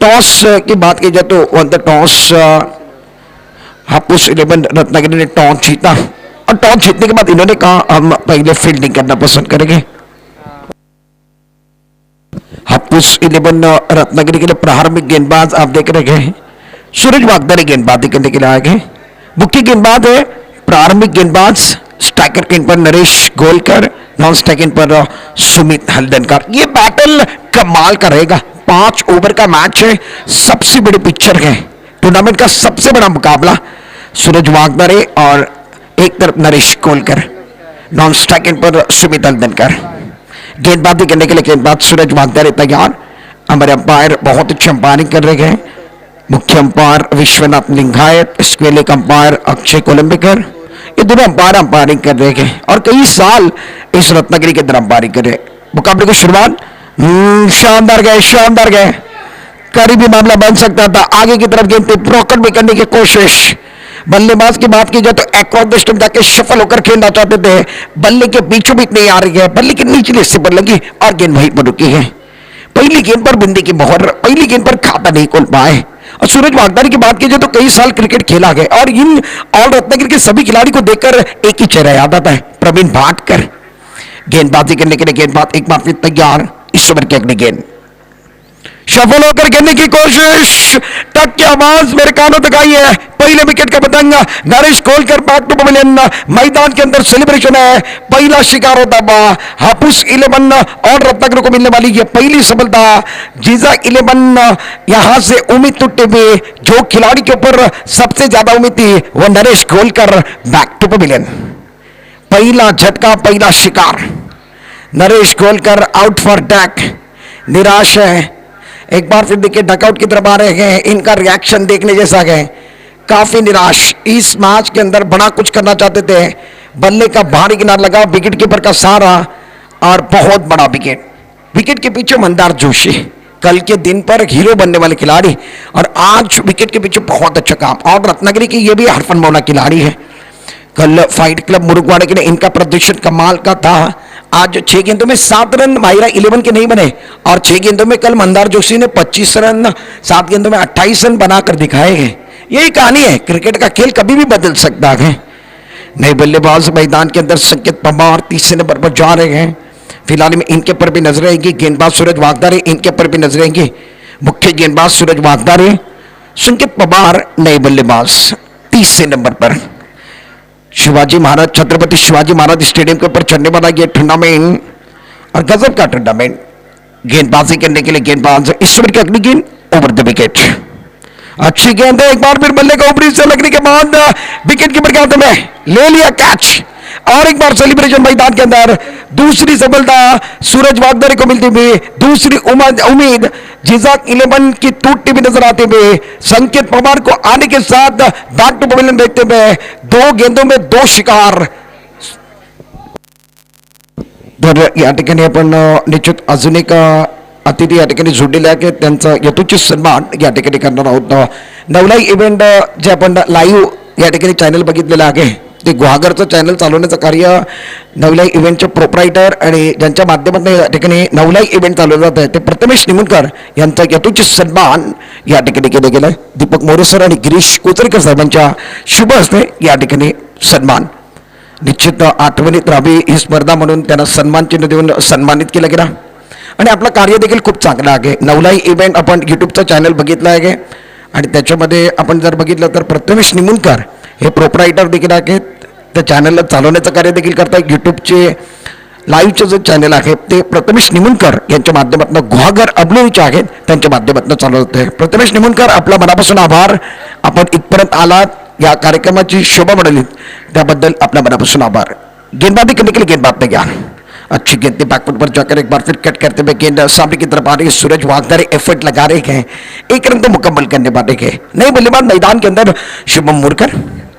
Toss की बात की जाए तो वन द टॉस हापुस 11 रत्नागिरी ने टॉस जीता और टॉस जीतने के बाद इन्होंने कहा हम पहले फील्डिंग करना पसंद करेंगे। हापुस 11 रत्नागिरी के लिए प्रारंभिक गेंदबाज आप देख रहे हैं सूरज वागदारी गेंदबाजी करने के लिए आए गए। मुख्य गेंदबाज है प्रारंभिक गेंदबाज स्ट्राइकर के इन पर नरेश गोलकर, नॉन स्ट्राइकिंग पर सुमित हल्दनकर। ये बैटल कमाल का रहेगा। 5 ओवर का मैच है, सबसे बड़ी पिक्चर है, टूर्नामेंट का सबसे बड़ा मुकाबला। सूरज वागदारे और एक तरफ नरेश गोलकर, नॉन स्ट्राइकिंग पर सुमित हल्दनकर। गेंदबाजी करने के लिए गेंदबाज सूरज वागदारे तैयार। हमारे अंपायर बहुत अच्छी अंपायरिंग कर रहे हैं। मुख्य अंपायर विश्वनाथ लिंगायत, स्क्वेलिक अंपायर अक्षय कोलंबेकर, ये दोनों अंपायरिंग कर रहे हैं और कई साल इस रत्नागिरी के अंदर अंपायरिंग कर रहे हैं। मुकाबले की शुरुआत शानदार गए, करीबी मामला बन सकता था। आगे की तरफ गेंद ब्रोकर में करने की कोशिश। बल्लेबाज की बात की जाए तो अक्रॉस द स्टंप जाके सफल होकर खेलना चाहते थे। बल्ले के बीचों बीच नहीं आ रही है, बल्ले के निचले हिस्से पर लगी और गेंद वहीं पर रुकी है। पहली गेंद पर बिंदी की मोहर, पहली गेंद पर खाता नहीं खोल पाए। और सूरज वागदारी की बात की जाए तो कई साल क्रिकेट खेला गया और इन ऑल रत्नागिरी के सभी खिलाड़ी को देखकर एक ही चेहरा याद आता है, प्रवीण भाटकर। गेंदबाजी करने के लिए गेंदबाज एक बार फिर तैयार। इस ओवर की अगली गेंद सफल होकर खेलने की कोशिश, टक की आवाज मेरे कानों तक आई है। पहले विकेट का पतंग Naresh Golkar back to pavilion. मैदान के अंदर सेलिब्रेशन है, पहला शिकार होता बा हापुस 11 और रत्नागिरी को मिलने वाली ये पहली सफलता। जीजा 11 यहां से उम्मीद टूटे हुए, जो खिलाड़ी के ऊपर सबसे ज्यादा उम्मीद थी वो Naresh Golkar back to pavilion. पहला झटका, पहला शिकार। Naresh Golkar out for deck, निराश है। एक बार फिर देखिए डकआउट की तरफ आ रहे हैं, इनका रिएक्शन देखने जैसा है, काफी निराश। इस मैच के अंदर बड़ा कुछ करना चाहते थे, बल्ले का भारी किनारा लगा, विकेट कीपर का सहारा और बहुत बड़ा विकेट। विकेट के पीछे मंदार जोशी, कल के दिन पर हीरो बनने वाले खिलाड़ी और आज विकेट के पीछे बहुत अच्छा काम। और रत्नागिरी की ये भी हरफन मौला खिलाड़ी है। कल फाइट क्लब मुरुगवाड़ा के लिए इनका प्रदर्शन कमाल का था। आज 6 गेंदों में 7 रन माहिरा 11 के नहीं बने और 6 गेंदों में कल मंदार जोशी ने 25 रन, 7 गेंदों में 28 रन बनाकर दिखाए हैं। यही कहानी है, क्रिकेट का खेल कभी भी बदल सकता है। नए बल्लेबाज मैदान के अंदर संकेत पवार तीसरे नंबर पर जा रहे हैं। फिलहाल में इनके पर भी नजर रहेंगी। गेंदबाज सूरज वागदारे, इनके पर भी नजर रहेंगी। मुख्य गेंदबाज सूरज वागदारे, संकेत पवार नए बल्लेबाज तीसरे नंबर पर। शिवाजी महाराज, छत्रपति शिवाजी महाराज स्टेडियम के ऊपर चलने वाला ये टूर्नामेंट और गजब का टूर्नामेंट। गेंदबाजी करने के लिए गेंदबाज इस ओवर की अगली गेंद ओवर द विकेट। अच्छी गेंद है, एक बार फिर बल्ले का ऊपरी से लगने के बाद विकेट कीपर के हाथ में ले लिया कैच और एक बार सेलिब्रेशन मैदान के अंदर। दूसरी सफलता सूरज वागदारी को मिलती हुई, दूसरी उम्मीद जिजाक 11 की टूटती भी नजर आते हुए। संकेत पवार को आने के साथ बैक टू पवेलियन देखते हुए 2 गेंदों में 2 शिकार। तर या ठिकाणी आपण निश्चित अजून एक अतिथी या ठिकाणी जोडलेले आहे, त्यांचा यथोचित सन्मान या ठिकाणी करणार आहोत। नवलाई इव्हेंट जे आपण लाईव्ह या ठिकाणी चॅनल बघितलेलं आहे, ते गुहागरचं चॅनल चालवण्याचं कार्य नवलाई इव्हेंटचे प्रोप्रायटर आणि ज्यांच्या माध्यमातून या ठिकाणी नवलाई इव्हेंट चालवलं जात आहे ते प्रथमेश निमुणकर यांचा यथोचित सन्मान या ठिकाणी केले गेले। दीपक मोरे सर आणि गिरीश कोचरकर साहेबांच्या शुभ हस्ते या ठिकाणी सन्मान। निश्चित आठवणीत राहावी ही स्पर्धा म्हणून त्यांना सन्मान चिन्ह देऊन सन्मानित केलं गेलं आणि आपलं कार्य देखील खूप चांगलं आहे। नवलाई इव्हेंट आपण यूट्यूबचा चॅनल बघितला आहे आणि त्याच्यामध्ये आपण जर बघितलं तर प्रथमेश निमुणकर हे प्रोप्रायटर देखील आहेत, त्या चॅनलला चालवण्याचं कार्य देखील करतात। यूट्यूबचे लाईव्हचे जे चॅनल आहे ते प्रथमेश निमुणकर यांच्या माध्यमातून गुहागर अबलोरीचे आहेत, त्यांच्या माध्यमातून चालवत आहे। प्रथमेश निमुणकर, आपला मनापासून आभार, आपण इथपर्यंत आलात, या कार्यक्रमाची शोभा बढ़ाली त्याबद्दल अपना मनापासून आभार। गेंदबाजी करने के लिए गेंदबाज तैयार, अच्छी गेंद बैकफुट पर जाकर एक बार फिर कट करते हुए गेंद सामने की तरफ आ रही है। सूरज वागदारे एफर्ट लगा रहे हैं, एक रन तो मुकम्मल करने वाले हैं। नए बल्लेबाज मैदान के अंदर शुभम मुरकर,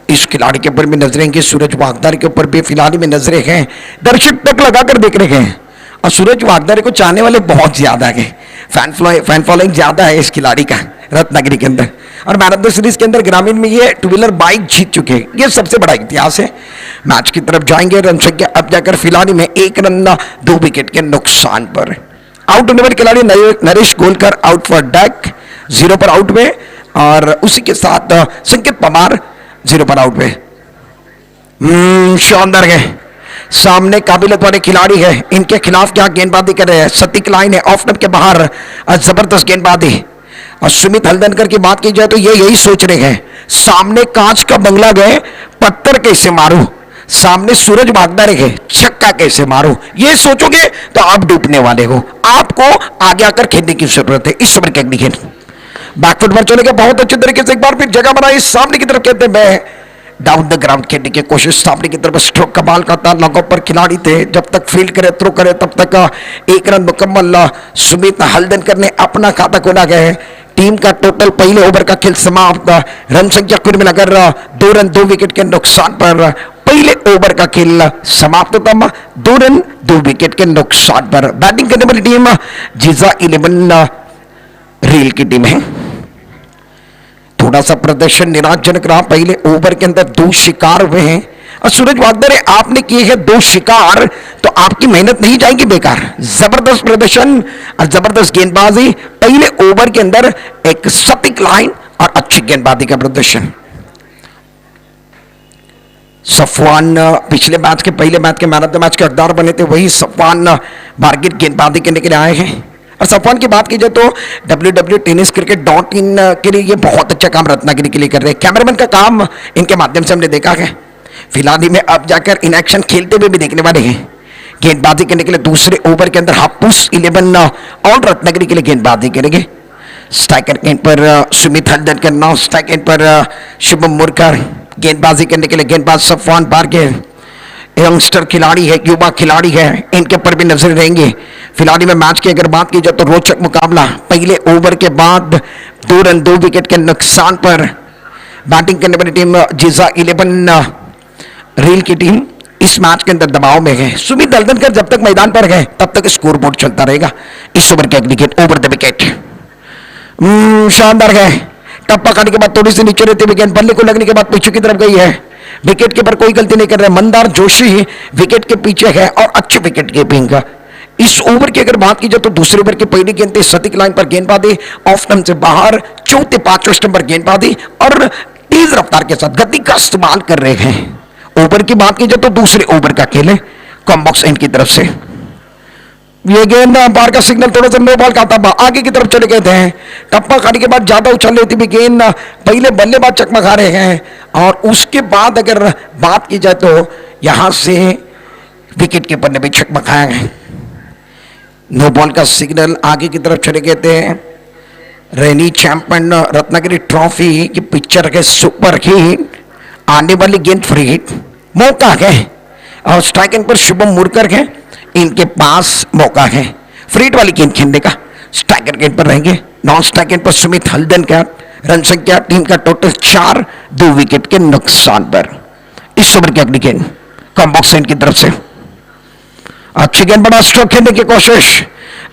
इस खिलाड़ी के ऊपर भी नजरें हैं, सूरज वागदारे के ऊपर भी फिलहाल में नजरें हैं। दर्शक तक लगाकर देख रहे हैं और सूरज वागदारे को चाहने वाले बहुत ज्यादा है, फैन फॉलोइंग ज्यादा है इस खिलाड़ी का रत्नागिरी के अंदर। और मैन ऑफ द सीरीज के अंदर ग्रामीण में ये 2 व्हीलर बाइक जीत चुके हैं, ये सबसे बड़ा इतिहास है। मैच की तरफ जाएंगे, रन संख्या अब जाकर फिलहाल में 1 रन 2 विकेट के नुकसान पर। आउट होने वाले खिलाड़ी Naresh Golkar out for deck, 0 पर आउट में, और उसी के साथ संकेत पवार 0 पर आउट में। शानदार है, सामने काबिलियत वाले खिलाड़ी है, इनके खिलाफ क्या गेंदबाजी कर रहे हैं। सटीक लाइन है, ऑफ स्टंप के बाहर जबरदस्त गेंदबाजी। और सुमित हल्दनकर की बात की जाए तो ये यही सोच रहे हैं, सामने कांच का बंगला गए, पत्थर कैसे मारूं, सामने सूरज भागदा रहे, छक्का कैसे मारूं, ये सोचोगे तो आप डूबने वाले हो। आपको आगे आकर खेलने की जरूरत है। इस ओवर के अगली गेंद बैकफुट पर चले गए, बहुत अच्छे तरीके से एक बार फिर जगह बनाई, सामने की तरफ कहते हैं डाउन द ग्राउंड खेलने की कोशिश, सामने की तरफ स्ट्रोक कमाल का था, लॉग पर खिलाड़ी थे, जब तक फील्ड करे थ्रो करे तब तक 1 रन मुकम्मल सुमित हल्दनकर ने अपना खाता खोला गया है। टीम का टोटल पहले ओवर का खेल समाप्त, रन संख्या कुल मिलाकर 2 रन 2 विकेट के नुकसान पर पहले ओवर का खेल समाप्त होता, 2 रन 2 विकेट के नुकसान पर। बैटिंग करने वाली टीम जीजा 11 रेल की टीम है। थोड़ा सा प्रदर्शन निराशजनक रहा, पहले ओवर के अंदर 2 शिकार हुए हैं। और सूरज वागदर आपने किए हैं 2 शिकार, तो आपकी मेहनत नहीं जाएगी बेकार। जबरदस्त प्रदर्शन और जबरदस्त गेंदबाजी, पहले ओवर के अंदर एक सटीक लाइन और अच्छी गेंदबाजी का प्रदर्शन। सफवान पिछले मैच के पहले मैच के मैन ऑफ द मैच के हकदार बने थे, वही सफवान मार्केट गेंदबाजी करने के लिए आए हैं। और सफवान की बात की जाए तो www.tenniscricket.in के लिए ये बहुत अच्छा काम रत्नागिरी के लिए कर रहे हैं। कैमरामैन का काम इनके माध्यम से हमने देखा है, फिलहाल ही में अब जाकर इन एक्शन खेलते हुए भी देखने वाले हैं। गेंदबाजी करने के लिए दूसरे ओवर के अंदर हापुस 11 और रत्नागिरी के लिए गेंदबाजी करेंगे। स्ट्राइकर एंड पर Sumit Haldankar, now strike and पर शुभम मुरकर। गेंदबाजी करने के लिए गेंदबाज सफवान बारगे, यंगस्टर खिलाड़ी है, युवा खिलाड़ी है, इनके ऊपर भी नजर रहेंगे। फिलहाल में मैच की अगर बात की जाए तो रोचक मुकाबला, पहले ओवर के बाद 2 रन 2 विकेट के नुकसान पर बैटिंग करने वाली टीम जीजा 11 रेल की टीम इस मैच के अंदर दबाव में है। सुमित हल्दनकर जब तक मैदान पर गए तब तक स्कोर बोर्ड चलता रहेगा। इस ओवर के अगली गेंद ओवर द विकेट, शानदार है, टप्पा खाने के बाद थोड़ी सी नीचे रहती हुई गेंद बल्ले को लगने के बाद पीछे की तरफ गई है। विकेट कीपर कोई गलती नहीं कर रहे, मंदार जोशी विकेट के पीछे है और अच्छी विकेट कीपिंग। इस ओवर की अगर बात की जाए तो दूसरे ओवर की पहली गेंद थी, सटीक लाइन पर गेंदबाजी, ऑफ स्टंप से बाहर, चौथे 5वें स्टंप पर गेंदबाजी और तेज रफ्तार के साथ गति का इस्तेमाल कर रहे हैं। ओवर की बात की जाए तो दूसरे ओवर का खेल है कॉम्बॉक्स एंड की तरफ से। ये गेंद बार का सिग्नल थोड़ा सा नो बॉल का था, आगे की तरफ चले गए थे। टप्पा खाने के बाद ज्यादा उछल रही थी गेंद, पहले बल्लेबाज चकमा खा रहे हैं और उसके बाद अगर बात की जाए तो यहां से विकेट कीपर ने भी चकमा खाया है। नो बॉल का सिग्नल, आगे की तरफ चले गए थे। रेनी चैंपियन रत्नागिरी ट्रॉफी की पिक्चर के सुपर हिट, आने वाली गेंद फ्री हिट, मौका है और स्ट्राइकिंग पर शुभम मुरकर है, इनके पास मौका है फ्री हिट वाली गेंद खेलने का। स्ट्राइकर गेंद पर रहेंगे, नॉन स्ट्राइक गेंद पर सुमित हल्दनकर। रन संख्या टीम का टोटल 4, 2 विकेट के नुकसान पर। इस ओवर की अगली गेंद कॉम्बॉक्स एंड की तरफ से अच्छी गेंद, बड़ा स्ट्रोक खेलने की कोशिश,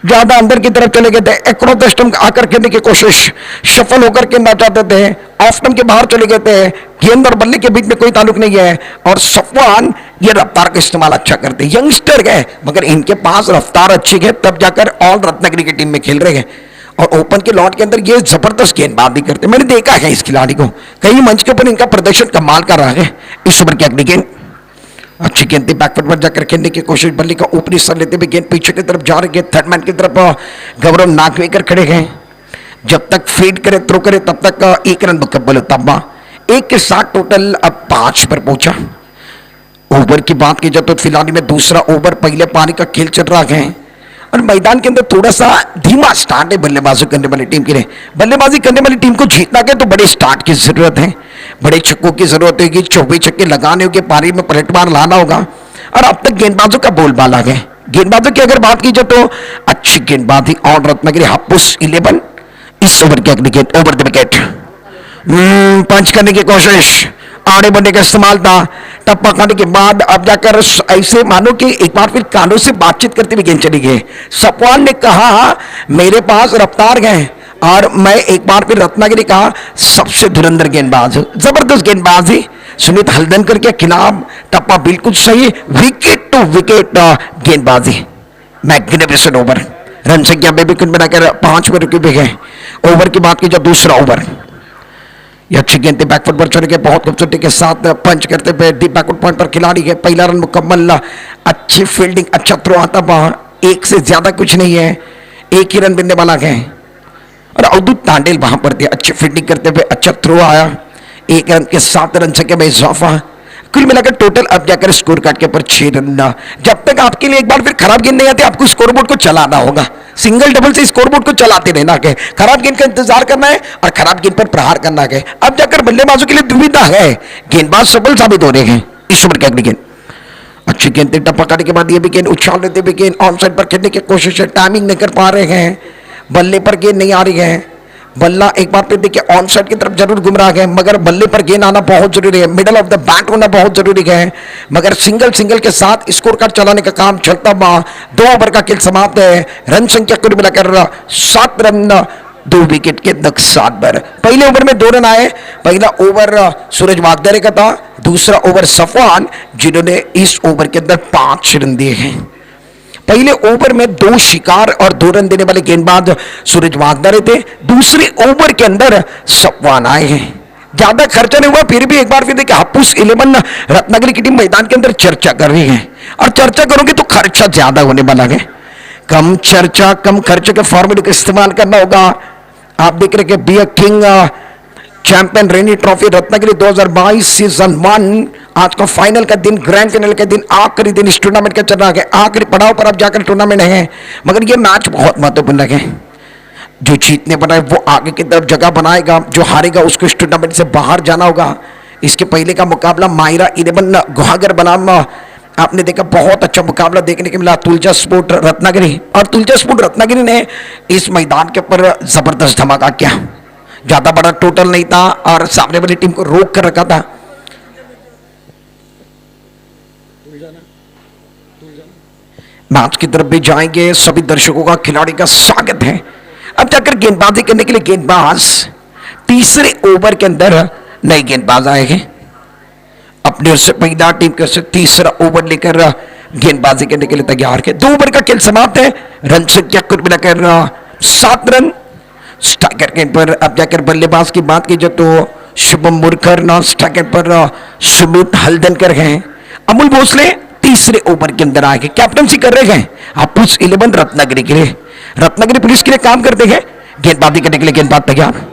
ज्यादा अंदर की तरफ चले गए थे, एक्रो द स्टंप आकर खेलने की कोशिश, सफल होकर खेलना चाहते थे, ऑफ स्टंप के बाहर चले गए थे। गेंद और बल्ले के बीच में कोई ताल्लुक नहीं है और सफवान ये रफ्तार का इस्तेमाल अच्छा करते, यंगस्टर है मगर इनके पास रफ्तार अच्छी है, तब जाकर ऑल रत्नागिरी की टीम में खेल रहे हैं और ओपन के लॉट के अंदर ये जबरदस्त गेंदबाजी करते। मैंने देखा है इस खिलाड़ी को, कई मंच के ऊपर इनका प्रदर्शन कमाल कर रहा है। इस ओवर की अगली गेंद अच्छी गेंद थी, बैकफुट पर जाकर खेलने की कोशिश, बल्ले का ऊपरी सर लेते हुए गेंद पीछे की तरफ जा रही है। थर्ड मैन की तरफ गौरव नागवेकर खड़े हैं, जब तक फीड करे थ्रो करे तब तक 1 रन मुकम्मल होता। 1 के साथ टोटल अब 5 पर पहुंचा। ओवर की बात की जाए तो फिलहाल में दूसरा ओवर पहले पारी का खेल चल रहा है और मैदान के अंदर थोड़ा सा धीमा स्टार्ट है बल्लेबाजी करने वाली टीम के लिए। बल्लेबाजी करने वाली टीम को जीतना है तो बड़े स्टार्ट की जरूरत है, बड़े छक्कों की जरूरत होगी, 24 छक्के लगाने होंगे, पारी में पलटवार लाना होगा और अब तक गेंदबाजों का बोलबाला है। गेंदबाजों की अगर बात की जाए तो अच्छी गेंदबाजी और रत्नागिरी हापुस 11। इस ओवर की अगली गेंद ओवर द विकेट, पंच करने की कोशिश, आड़े बढ़ने का इस्तेमाल था, टप्पा खाने के बाद अब जाकर ऐसे मानो कि एक बार फिर कानों से बातचीत करते हुए गेंद चली गई। सफवान ने कहा मेरे पास रफ्तार है और मैं एक बार फिर रत्नागिरी का सबसे धुरंधर गेंदबाज हूं। जबरदस्त गेंदबाजी सुमित हल्दनकर के खिलाफ, टप्पा बिल्कुल सही, विकेट टू विकेट गेंदबाजी, मैग्निफिसेंट ओवर। रन संख्या में विकेट बनाकर 5 पर रुके गए। ओवर की बात की जाए दूसरा ओवर, ये अच्छी गेंद बैकफुट पर चढ़ के बहुत खूबसूरती के साथ पंच करते हुए डीप बैकफुट पॉइंट पर खिलाड़ी है। पहला रन मुकम्मल, अच्छी फील्डिंग, अच्छा थ्रो आता वहां, एक से ज्यादा कुछ नहीं है, एक ही रन मिलने वाला है। और अवधूत तांडेल वहां पर थे, अच्छी फील्डिंग करते हुए अच्छा थ्रो आया, 1 रन के 7 रन संख्या में इजाफा। कुल मिलाकर टोटल अब जाकर स्कोर कार्ड के ऊपर 6 रन। जब तक आपके लिए एक बार फिर खराब गेंद नहीं आती, आपको स्कोरबोर्ड को चलाना होगा, सिंगल डबल से स्कोरबोर्ड को चलाते रहना है, खराब गेंद का इंतजार करना है और खराब गेंद पर प्रहार करना है। अब जाकर बल्लेबाजों के लिए दुविधा है, गेंदबाज सफल साबित हो रहे हैं इस ओवर के अगली गेंद। अच्छी गेंद टप्पा काटने के बाद ये भी गेंद उछाल लेते हुए गेंद ऑन साइड पर खेलने की कोशिश है, टाइमिंग नहीं कर पा रहे हैं, बल्ले पर गेंद नहीं आ रही है। बल्ला एक बार फिर देखिए ऑन साइड की तरफ जरूर घुम रहा है, मगर बल्ले पर गेंद आना बहुत जरूरी है, मिडल ऑफ द बैट होना बहुत जरूरी है। मगर सिंगल के साथ स्कोर कार्ड चलाने का काम चलता हुआ 2 ओवर का खेल समाप्त है। रन संख्या कुल मिलाकर 7 रन, 2 विकेट के नुकसान पर। पहले ओवर में 2 रन आए, पहला ओवर सूरज वागदरे का था, दूसरा ओवर सफवान जिन्होंने इस ओवर के अंदर 5 रन दिए हैं। पहले ओवर में 2 शिकार और 2 रन देने वाले गेंदबाज सूरज वागदरे थे, दूसरे ओवर के अंदर सफवान आए हैं। ज्यादा खर्चा नहीं हुआ, फिर भी एक बार फिर देखिए हापुस 11 रत्नागिरी की टीम मैदान के अंदर चर्चा कर रही है, और चर्चा करोगे तो खर्चा ज्यादा होने वाला है। कम चर्चा कम खर्चे के फॉर्मूले का इस्तेमाल करना होगा। आप देख रहे हैं B a king champion rainy trophy Ratnagiri 2022 season 1, आज का फाइनल का दिन, ग्रैंड फाइनल का दिन, आखिरी दिन इस टूर्नामेंट का चल रहा है, आखिरी पड़ाव पर अब जाकर टूर्नामेंट है। मगर ये मैच बहुत महत्वपूर्ण है, जो जीतने वाला है वो आगे की तरफ जगह बनाएगा, जो हारेगा उसको इस टूर्नामेंट से बाहर जाना होगा। इसके पहले का मुकाबला मायरा 11 गुहागर बनाम, आपने देखा बहुत अच्छा मुकाबला देखने को मिला तुलजा स्पोर्ट रत्नागिरी, और तुलजा स्पोर्ट रत्नागिरी ने इस मैदान के ऊपर जबरदस्त धमाका किया। ज्यादा बड़ा टोटल नहीं था और सामने वाली टीम को रोक कर रखा था। मैच की तरफ भी जाएंगे, सभी दर्शकों का खिलाड़ी का स्वागत है। अब जाकर गेंदबाजी करने के लिए गेंदबाज तीसरे ओवर के अंदर नए गेंदबाज आए हैं। अपने से पहला टीम के से तीसरा ओवर लेकर गेंदबाजी करने के लिए तैयार है। 2 ओवर का खेल समाप्त है, रन संख्या कुल मिलाकर 7 रन। स्ट्राइकर के पर अब जाकर बल्लेबाज की बात की जाए तो शुभम मुरकर ना, स्ट्राइकर पर सुमित हल्दनकर हैं। अमूल भोसले तीसरे ओवर के अंदर आए, कैप्टनसी कर रहे हैं हापुस 11 रत्नागिरी के लिए, रत्नागिरी पुलिस के लिए काम करते हैं। गेंदबाजी करने के लिए गेंदबाज तैयार,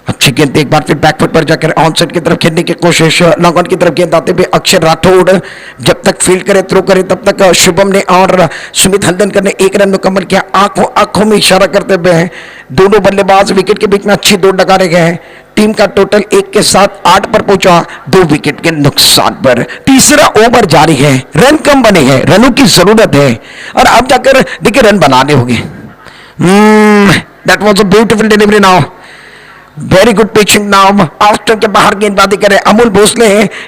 अच्छी गेंद एक बार फिर बैकफुट पर जाकर ऑन साइड की तरफ खेलने की कोशिश, लॉन्ग ऑन की तरफ गेंद आते हुए अक्षर राठौड़ जब तक फील्ड करे थ्रो करे तब तक शुभम ने और सुमित हल्दनकर ने 1 रन मुकम्मल किया। आंखों में इशारा करते हुए दोनों बल्लेबाज विकेट के बीच में अच्छी दौड़ लगा रहे हैं। टीम का टोटल 1 के साथ 8 पर पहुंचा, 2 विकेट के नुकसान पर। तीसरा ओवर जारी है, रन कम बने हैं, रनों की जरूरत है और अब जाकर देखिए रन बनाने होंगे। That was a beautiful delivery now, very good pitching now. Australia के बाहर गेंदबाजी करे अमूल भोसले,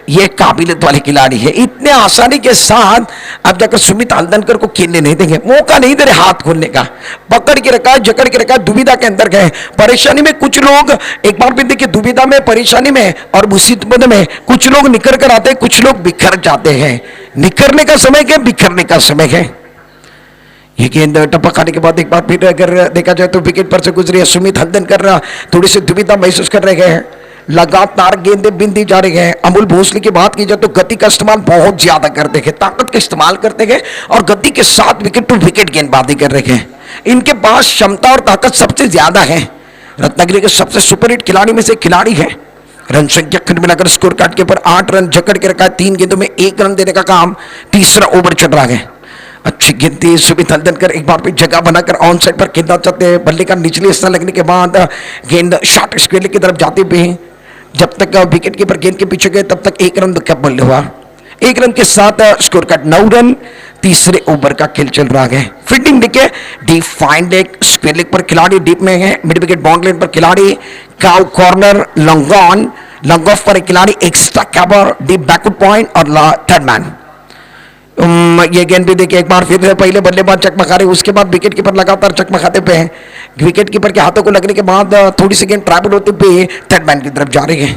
ये काबिलियत वाले खिलाड़ी है। इतने आसानी के साथ अब जाकर सुमित हल्दनकर को खेलने नहीं देंगे, मौका नहीं दे रहे हाथ खोलने का, पकड़ के रखा है, जकड़ के रखा है, दुविधा के अंदर गए, परेशानी में कुछ लोग एक बार भी देखिए दुविधा में, परेशानी में और मुसीबत में कुछ लोग निकल कर आते हैं, कुछ लोग बिखर जाते हैं। निकलने का समय क्या, बिखरने का समय है। ये गेंद टप्पा खाने के बाद एक बार फिर अगर देखा जाए तो विकेट पर से गुजरी है सुमित हल्दनकर, थोड़ी सी दुविधा महसूस कर रहे हैं, लगातार गेंदें बिंदी जा रही हैं। अमूल भोसले की बात की जाए तो गति का इस्तेमाल बहुत ज्यादा करते हैं, ताकत का इस्तेमाल करते हैं और गति के साथ विकेट टू विकेट गेंदबाजी कर रहे हैं। इनके पास क्षमता और ताकत सबसे ज्यादा है, रत्नागिरी के सबसे सुपरहिट खिलाड़ी में से खिलाड़ी है। रन संख्या कुल मिलाकर स्कोर कार्ड के ऊपर 8 रन जकड़ के रखा है, 3 गेंदों में 1 रन देने का काम। तीसरा ओवर चल रहा है, अच्छी गेंद थी, सुमित हल्दनकर एक बार फिर जगह बनाकर ऑन साइड पर खेलना चाहते हैं। बल्ले का निचले हिस्सा लगने के बाद गेंद शॉर्ट स्क्वेयर की तरफ जाते हुए जब तक विकेट कीपर गेंद के पीछे गए तब तक 1 रन बल्ले हुआ। 1 रन के साथ स्कोर कार्ड 9 रन। तीसरे ओवर का खेल चल रहा है। फील्डिंग देखिए, deep fine leg, square leg पर खिलाड़ी डीप में है, मिड विकेट बाउंड लाइन पर खिलाड़ी, cow corner, long on, long off पर एक खिलाड़ी, extra cover, deep backward point और थर्ड मैन। ये गेंद भी देखिए एक बार फिर पहले बल्लेबाज चकमका रहे, उसके बाद विकेट कीपर लगातार चकमकाते पे हैं। विकेट कीपर के हाथों को लगने के बाद थोड़ी सी गेंद ट्रैवल होते हुए थर्ड मैन की तरफ जा रही है।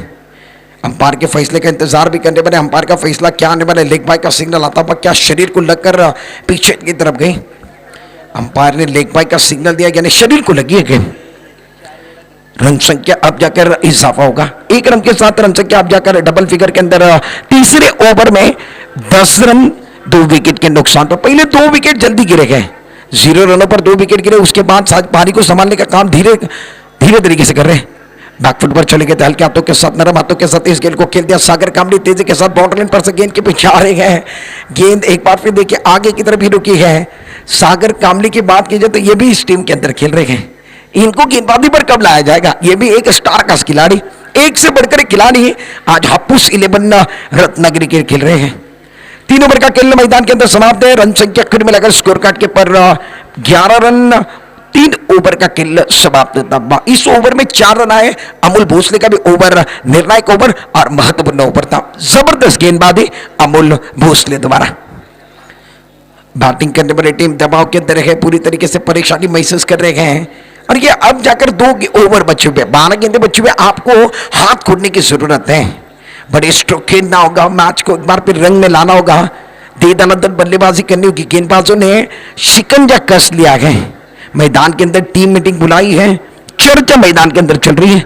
अंपायर के फैसले का इंतजार भी करने वाले, अंपायर का फैसला क्या आने वाला है। लेग बाय का सिग्नल आता हुआ क्या शरीर को लगकर पीछे की तरफ गई। अंपायर ने लेग बाय का सिग्नल दिया, यानी शरीर को लगी है गेंद। रन संख्या अब जाकर इजाफा होगा, 1 रन के साथ रन संख्या अब जाकर डबल फिगर के अंदर। तीसरे ओवर में 10 रन 2 विकेट के नुकसान पर। पहले 2 विकेट जल्दी गिरे गए, 0 रनों पर 2 विकेट गिरे। उसके बाद पारी को संभालने का काम धीरे धीरे तरीके से कर रहे हैं। बैकफुट पर चले गए, हल्के हाथों के साथ, नरम हाथों के साथ इस गेंद को खेल दिया। सागर कामली तेजी के साथ बाउंड्री लाइन पर से गेंद के पीछे आ रहे हैं। गेंद एक बार फिर देखिए आगे की तरफ ही रुकी है। सागर कामली की बात की जाए तो ये भी इस टीम के अंदर खेल रहे हैं। इनको गेंदबाजी पर कब लाया जाएगा? ये भी एक स्टार का खिलाड़ी, एक से बढ़कर एक खिलाड़ी आज हापुस 11 रत्नागिरी के खेल रहे हैं। 3 ओवर का खेल मैदान के अंदर समाप्त है। रन संख्या कुल मिलाकर स्कोर कार्ड के पर 11 रन। 3 ओवर का खेल समाप्त था। इस ओवर में 4 रन आए। अमूल भोसले का भी ओवर निर्णायक ओवर और महत्वपूर्ण ओवर था। जबरदस्त गेंदबाजी अमूल भोसले द्वारा। बैटिंग करने वाली टीम दबाव के अंदर है, पूरी तरीके से परेशानी महसूस कर रहे हैं। और ये अब जाकर 2 ओवर बचे हुए, 12 गेंदे बचे हुए, आपको हाथ खोलने की जरूरत है। बड़े स्ट्रोक खेलना होगा, मैच को एक बार फिर रंग में लाना होगा, दे दनादन बल्लेबाजी करनी होगी। गेंदबाजों ने शिकंजा कस लिया है। मैदान के अंदर टीम मीटिंग बुलाई है, चर्चा मैदान के अंदर चल रही है।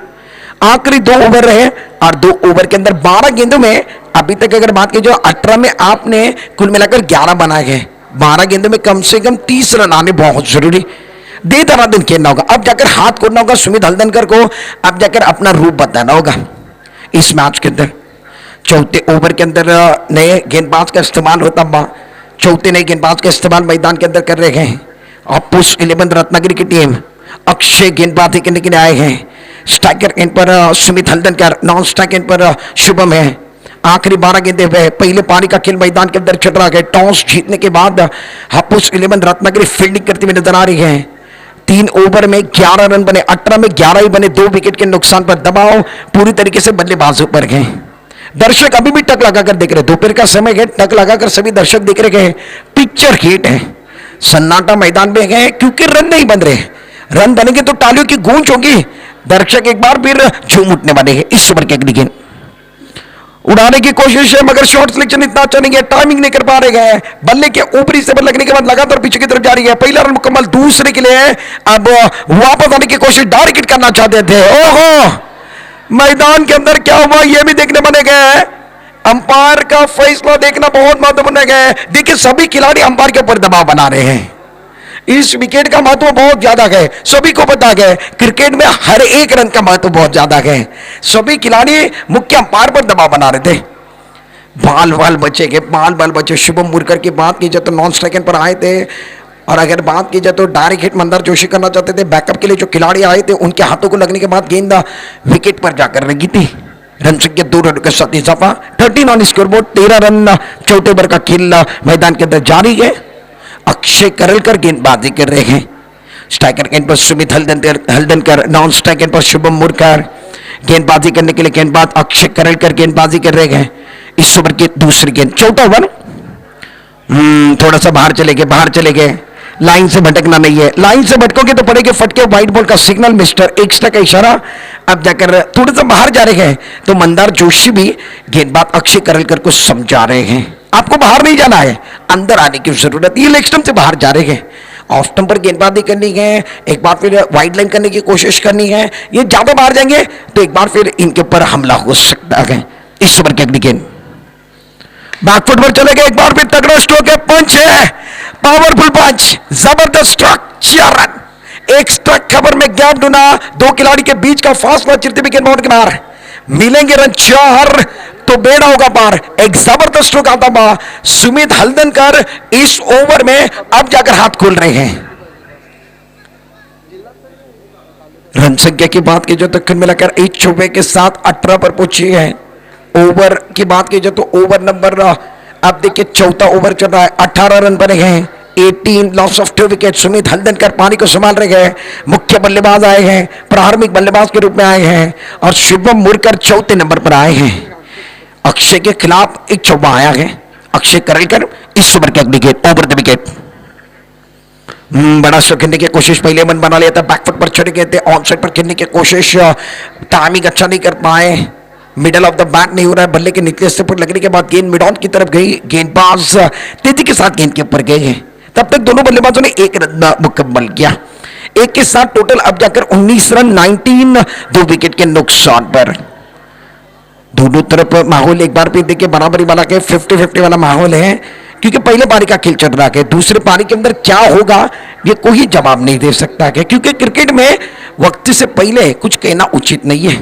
आखिरी 2 ओवर रहे और 2 ओवर के अंदर 12 गेंदों में अभी तक अगर बात की जो 18 में आपने कुल मिलाकर 11 बनाए गए। 12 गेंदों में कम से कम 30 रन आने बहुत जरूरी। दे दनादन खेलना होगा, अब जाकर हाथ खोलना होगा सुमित हल्दनकर को, अब जाकर अपना रूप बताना होगा इस मैच के अंदर। चौथे ओवर के अंदर नए गेंदबाज का इस्तेमाल होता, चौथे नए गेंदबाज का इस्तेमाल मैदान के अंदर कर रहे हैं। और पुश 11 रत्नागिरी की टीम अक्षय गेंदबाजी करने के लिए आए हैं। स्ट्राइकर एंड पर Sumit Haldankar, non strike and पर शुभम है। आखिरी 12 गेंदे हुए, पहले पारी का खेल मैदान के अंदर चल रहा है। टॉस जीतने के बाद हापुस 11 रत्नागिरी फील्डिंग करती हुई नजर आ रही है। 3 ओवर में 11 रन बने, 18 में 11 ही बने। 2 विकेट के नुकसान पर दबाव पूरी तरीके से बल्लेबाजों पर गए। दर्शक अभी भी टक लगाकर देख रहे, दोपहर का समय है, टक लगाकर सभी दर्शक देख रहे हैं। पिक्चर हिट है, सन्नाटा मैदान में है क्योंकि रन नहीं बन रहे। रन बनेंगे तो तालियों की गूंज होगी, दर्शक एक बार फिर झूम उठने वाले हैं। इस ओवर के अगली गेंद उड़ाने की कोशिश है मगर शॉट सिलेक्शन इतना अच्छा नहीं है, टाइमिंग नहीं कर पा रहे हैं। बल्ले के ऊपरी से बल लगने के बाद लगातार पीछे की तरफ जा रही है। पहला रन मुकम्मल, दूसरे के लिए अब वापस आने की कोशिश डायरेक्ट करना चाहते थे। ओहो, मैदान के अंदर क्या हुआ यह भी देखने बने गए। अंपायर का फैसला देखना बहुत महत्वपूर्ण है। देखिए सभी खिलाड़ी अंपायर के ऊपर दबाव बना रहे हैं। इस विकेट का महत्व बहुत ज्यादा है, सभी को पता है। क्रिकेट में हर एक रन का महत्व बहुत ज्यादा है। सभी खिलाड़ी मुख्य अंपायर पर दबाव बना रहे थे। बाल बचे, बाल बचे। शुभम मुरकर की बात की जाए तो नॉन स्ट्राइक पर आए थे, और अगर बात की जाए तो डायरेक्ट हिट मंदार जोशी करना चाहते थे। बैकअप के लिए जो खिलाड़ी आए थे उनके हाथों को लगने के बाद गेंद विकेट पर जाकर लगी थी। रन संख्या 2 रन के साथ इजाफा, 13 ऑन स्कोरबोर्ड। 13 रन चौथे ओवर का खेल मैदान के अंदर जारी है। अक्षय करलकर गेंदबाजी कर रहे हैं। स्ट्राइकर एंड पर Sumit Haldankar, non strike and पर शुभम मुरकर। गेंदबाजी करने के लिए गेंदबाज अक्षय करलकर गेंदबाजी कर रहे हैं। इस ओवर की दूसरी गेंद, चौथा ओवर। थोड़ा सा बाहर चले गए। लाइन से भटकना नहीं है, लाइन से भटकोगे तो पड़ेगे फटके। व्हाइट बॉल का सिग्नल, मिस्टर एक्स्ट्रा का इशारा। अब जाकर थोड़ा सा बाहर जा रहे हैं तो मंदार जोशी भी गेंदबाज अक्षय करलकर को समझा रहे हैं, आपको बाहर नहीं जाना है, अंदर आने की जरूरत। ये लेग स्टंप से बाहर जा रहे हैं। ऑफ स्टंप पर गेंदबाजी करनी है, एक बार फिर वाइड लाइन करने की कोशिश करनी है। ये ज्यादा बाहर जाएंगे तो एक बार फिर इनके ऊपर हमला हो सकता है। इस ओवर की अगली गेंद बैकफुट पर चले गए, एक बार फिर तगड़ा स्ट्रोक है, पंच है, पावरफुल पंच, जबरदस्त स्ट्रोक, 4 रन। एक स्ट्रोक खबर में गैप ढूंढा, 2 खिलाड़ी के बीच का फासला चिरते हुए गेंदबाज के बाहर मिलेंगे रन 4 तो बेड़ा होगा पार। एक जबरदस्त स्ट्रोक आता हुआ सुमित हल्दनकर इस ओवर में अब जाकर हाथ खोल रहे हैं। रन संख्या की बात की जाए तो कुल मिलाकर 1 चौके के साथ 18 पर पहुंची है। ओवर की बात की जाए तो ओवर नंबर अब देखिए चौथा ओवर चल रहा है, 18 रन बने हैं, 18 loss of 2 wicket. Sumit Haldankar पानी को संभाल रहे हैं, मुख्य बल्लेबाज आए हैं, प्रारंभिक बल्लेबाज के रूप में आए हैं, और शुभम मुरकर चौथे नंबर पर आए हैं। अक्षय के खिलाफ एक चौका आया है। अक्षय करलकर इस ओवर के अगली गेंद, ओवर द विकेट। बड़ा शॉट खेलने की कोशिश, पहले मन बना लिया था, बैकफुट पर चढ़ गए थे। ऑन साइड पर खेलने की कोशिश, टाइमिंग अच्छा नहीं कर पाए, मिडल ऑफ द बैट नहीं हो रहा है। बल्ले के निचले हिस्से पर लगने के बाद गेंद मिड ऑन की तरफ गई, गेंदबाज तेजी के साथ गेंद के ऊपर गए हैं। तब तक दोनों बल्लेबाजों ने 1 रन मुकम्मल किया। एक के साथ टोटल अब जाकर 19 रन 19 2 विकेट के नुकसान पर। दोनों तरफ माहौल एक बार फिर देखिए बराबरी वाला के 50-50 वाला माहौल है, क्योंकि पहले पारी का खेल चल रहा है। दूसरे पारी के अंदर क्या होगा ये कोई जवाब नहीं दे सकता है, क्योंकि क्रिकेट में वक्त से पहले कुछ कहना उचित नहीं है।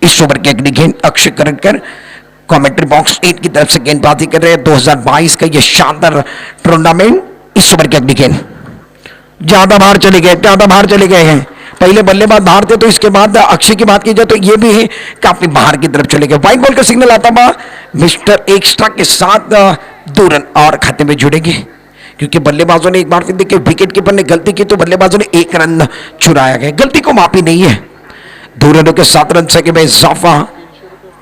इस ओवर की अगली गेंद अक्षय करकर कमेंट्री बॉक्स 8 की तरफ से गेंदबाजी कर रहे हैं। 2022 का ये शानदार टूर्नामेंट। इस ओवर की अगली गेंद ज्यादा बाहर चले गए हैं। पहले बल्लेबाज बाहर थे, तो इसके बाद अक्षय की बात की जाए तो ये भी काफी बाहर की तरफ चले गए। व्हाइट बॉल का सिग्नल आता हुआ मिस्टर एक्स्ट्रा के साथ 2 रन और खाते में जुड़ेंगे, क्योंकि बल्लेबाजों ने एक बार फिर देखिए विकेट कीपर ने गलती की तो बल्लेबाजों ने 1 रन चुराया गया। गलती को माफी नहीं है। 2 रनों के 7 रन से में इजाफा।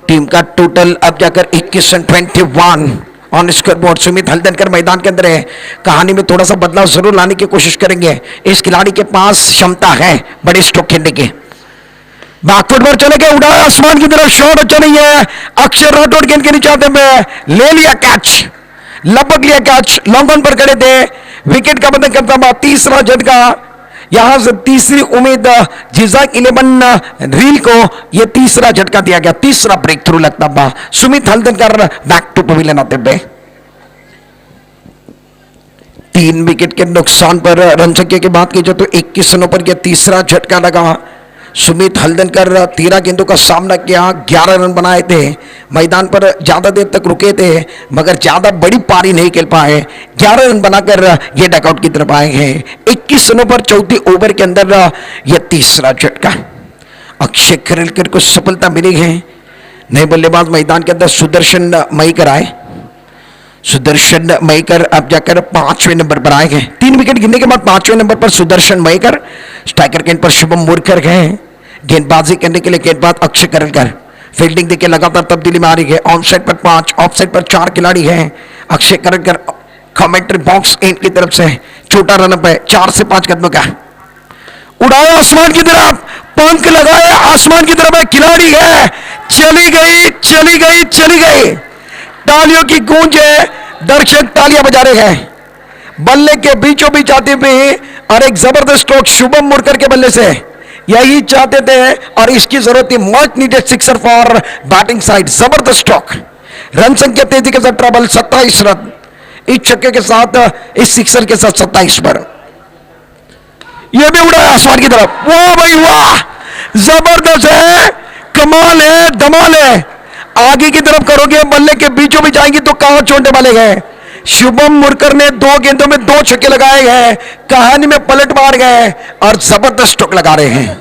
टीम का टोटल अब जाकर 21 run 21 on scoreboard. Sumit Haldankar मैदान के अंदर है। कहानी में थोड़ा सा बदलाव जरूर लाने की कोशिश करेंगे। इस खिलाड़ी के पास क्षमता है बड़े स्ट्रोक खेलने की। बैकफुट पर चले गए, उड़ाया आसमान की तरफ, शॉट अच्छा नहीं है। अक्षर राठौड़ गेंद के नीचे आते में ले लिया कैच, लगभग लिया कैच। लॉन्ग ऑन पर खड़े थे, विकेट का बंधन करता हुआ तीसरा झटका। यहां से तीसरी उम्मीद जिजाक 11 रील को यह तीसरा झटका दिया गया, तीसरा ब्रेक थ्रू लगता हुआ Sumit Haldankar back to pavilion आते हुए। 3 विकेट के नुकसान पर रन संख्या की बात की जाए तो 21 रनों पर यह तीसरा झटका लगा। सुमित हल्दनकर 13 गेंदों का सामना किया, 11 रन बनाए थे। मैदान पर ज्यादा देर तक रुके थे, मगर ज्यादा बड़ी पारी नहीं खेल पाए। 11 रन बनाकर ये डकआउट की तरफ आए हैं। 21 रनों पर चौथी ओवर के अंदर यह तीसरा झटका। अक्षय खरेलकर को सफलता मिली है। नए बल्लेबाज मैदान के अंदर सुदर्शन मयकर आए। सुदर्शन मयकर अब जाकर 5वें नंबर पर आए गए। 3 विकेट गिरने के बाद 5वें नंबर पर सुदर्शन मयकर। स्ट्राइकर गेंद पर शुभम मुरकर गए। गेंदबाजी करने के लिए गेंदबाज अक्षय करलकर। फील्डिंग देखिए लगातार तब्दीली में आ रही है। ऑन साइड पर 5, ऑफ साइड पर 4 खिलाड़ी हैं। अक्षय करलकर कमेंट्री बॉक्स 8 की तरफ से छोटा रनअप है 4 से 5 कदमों का। उड़ाया आसमान की तरफ, पंख लगाया आसमान की तरफ है, खिलाड़ी है। चली गई। तालियों की गूंज है, दर्शक तालियां बजा रहे हैं। बल्ले के बीचों बीच आते हुए और एक जबरदस्त स्ट्रोक शुभम मुरकर के बल्ले से, यही चाहते थे और इसकी जरूरत थी। Much needed sixer for batting side. जबरदस्त स्ट्रोक। रन संख्या 33 के साथ ट्रबल 27 रन। इस छक्के के साथ, इस सिक्सर के साथ 27 पर यह भी उड़ा आसमान की तरफ। वाह भाई वाह, जबरदस्त है, कमाल है, धमाल है। आगे की तरफ करोगे, बल्ले के बीचों में जाएंगी तो कहां छोड़ने वाले गए। शुभम मुरकर ने 2 गेंदों में 2 छक्के लगाए हैं, कहानी में पलट मार गए और जबरदस्त स्ट्रोक लगा रहे हैं।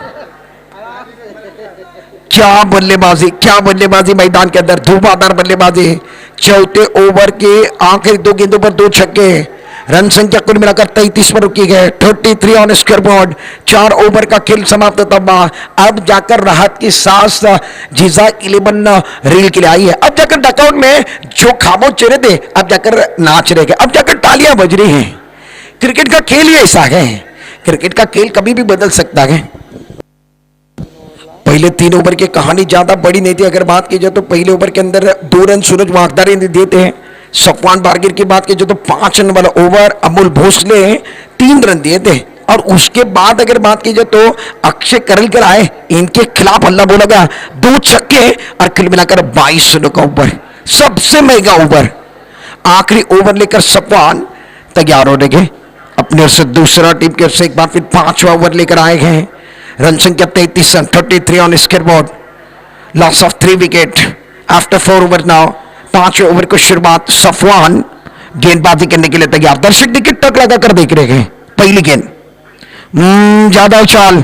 क्या बल्लेबाजी मैदान के अंदर, धुआंधार बल्लेबाजी। चौथे ओवर के आखिरी 2 गेंदों पर 2 छक्के। रन संख्या कुल मिलाकर 33 पर रुकी गए। 33 ऑन स्कोरबोर्ड। 4 ओवर का खेल समाप्त तब अब जाकर राहत की सांस जिजाक 11 रील के लिए आई है। अब जाकर डकआउट में जो खामोश चेहरे थे अब जाकर नाच रहे हैं, अब जाकर तालियां बज रही हैं। क्रिकेट का खेल ही ऐसा है, क्रिकेट का खेल कभी भी बदल सकता है। पहले 3 ओवर की कहानी ज्यादा बड़ी नहीं थी। अगर बात की जाए तो पहले ओवर के अंदर 2 रन सूरज वागदारी ने दिए थे। सफवान बारगिर की बात की जाए तो 5 रन वाला ओवर अमोल भोसले 3 रन दिए थे। और उसके बाद अगर बात की जाए तो अक्षय करलकर आए, इनके खिलाफ हल्ला बोला गया, 2 छक्के और कुल मिलाकर 22 रनों का ओवर, सबसे महंगा ओवर। आखिरी ओवर लेकर सफवान तैयार हो रहे अपने ओर से। दूसरा टीम की ओर से एक बार फिर 5वां ओवर लेकर आए हैं। रन संख्या 33 runs, 33 on scoreboard. Loss of 3 wicket after 4 over now. 5वें ओवर को शुरुआत। सफवान गेंदबाजी करने के लिए तैयार। दर्शक देखिए टक लगाकर देख रहे हैं। पहली गेंद ज्यादा उछाल,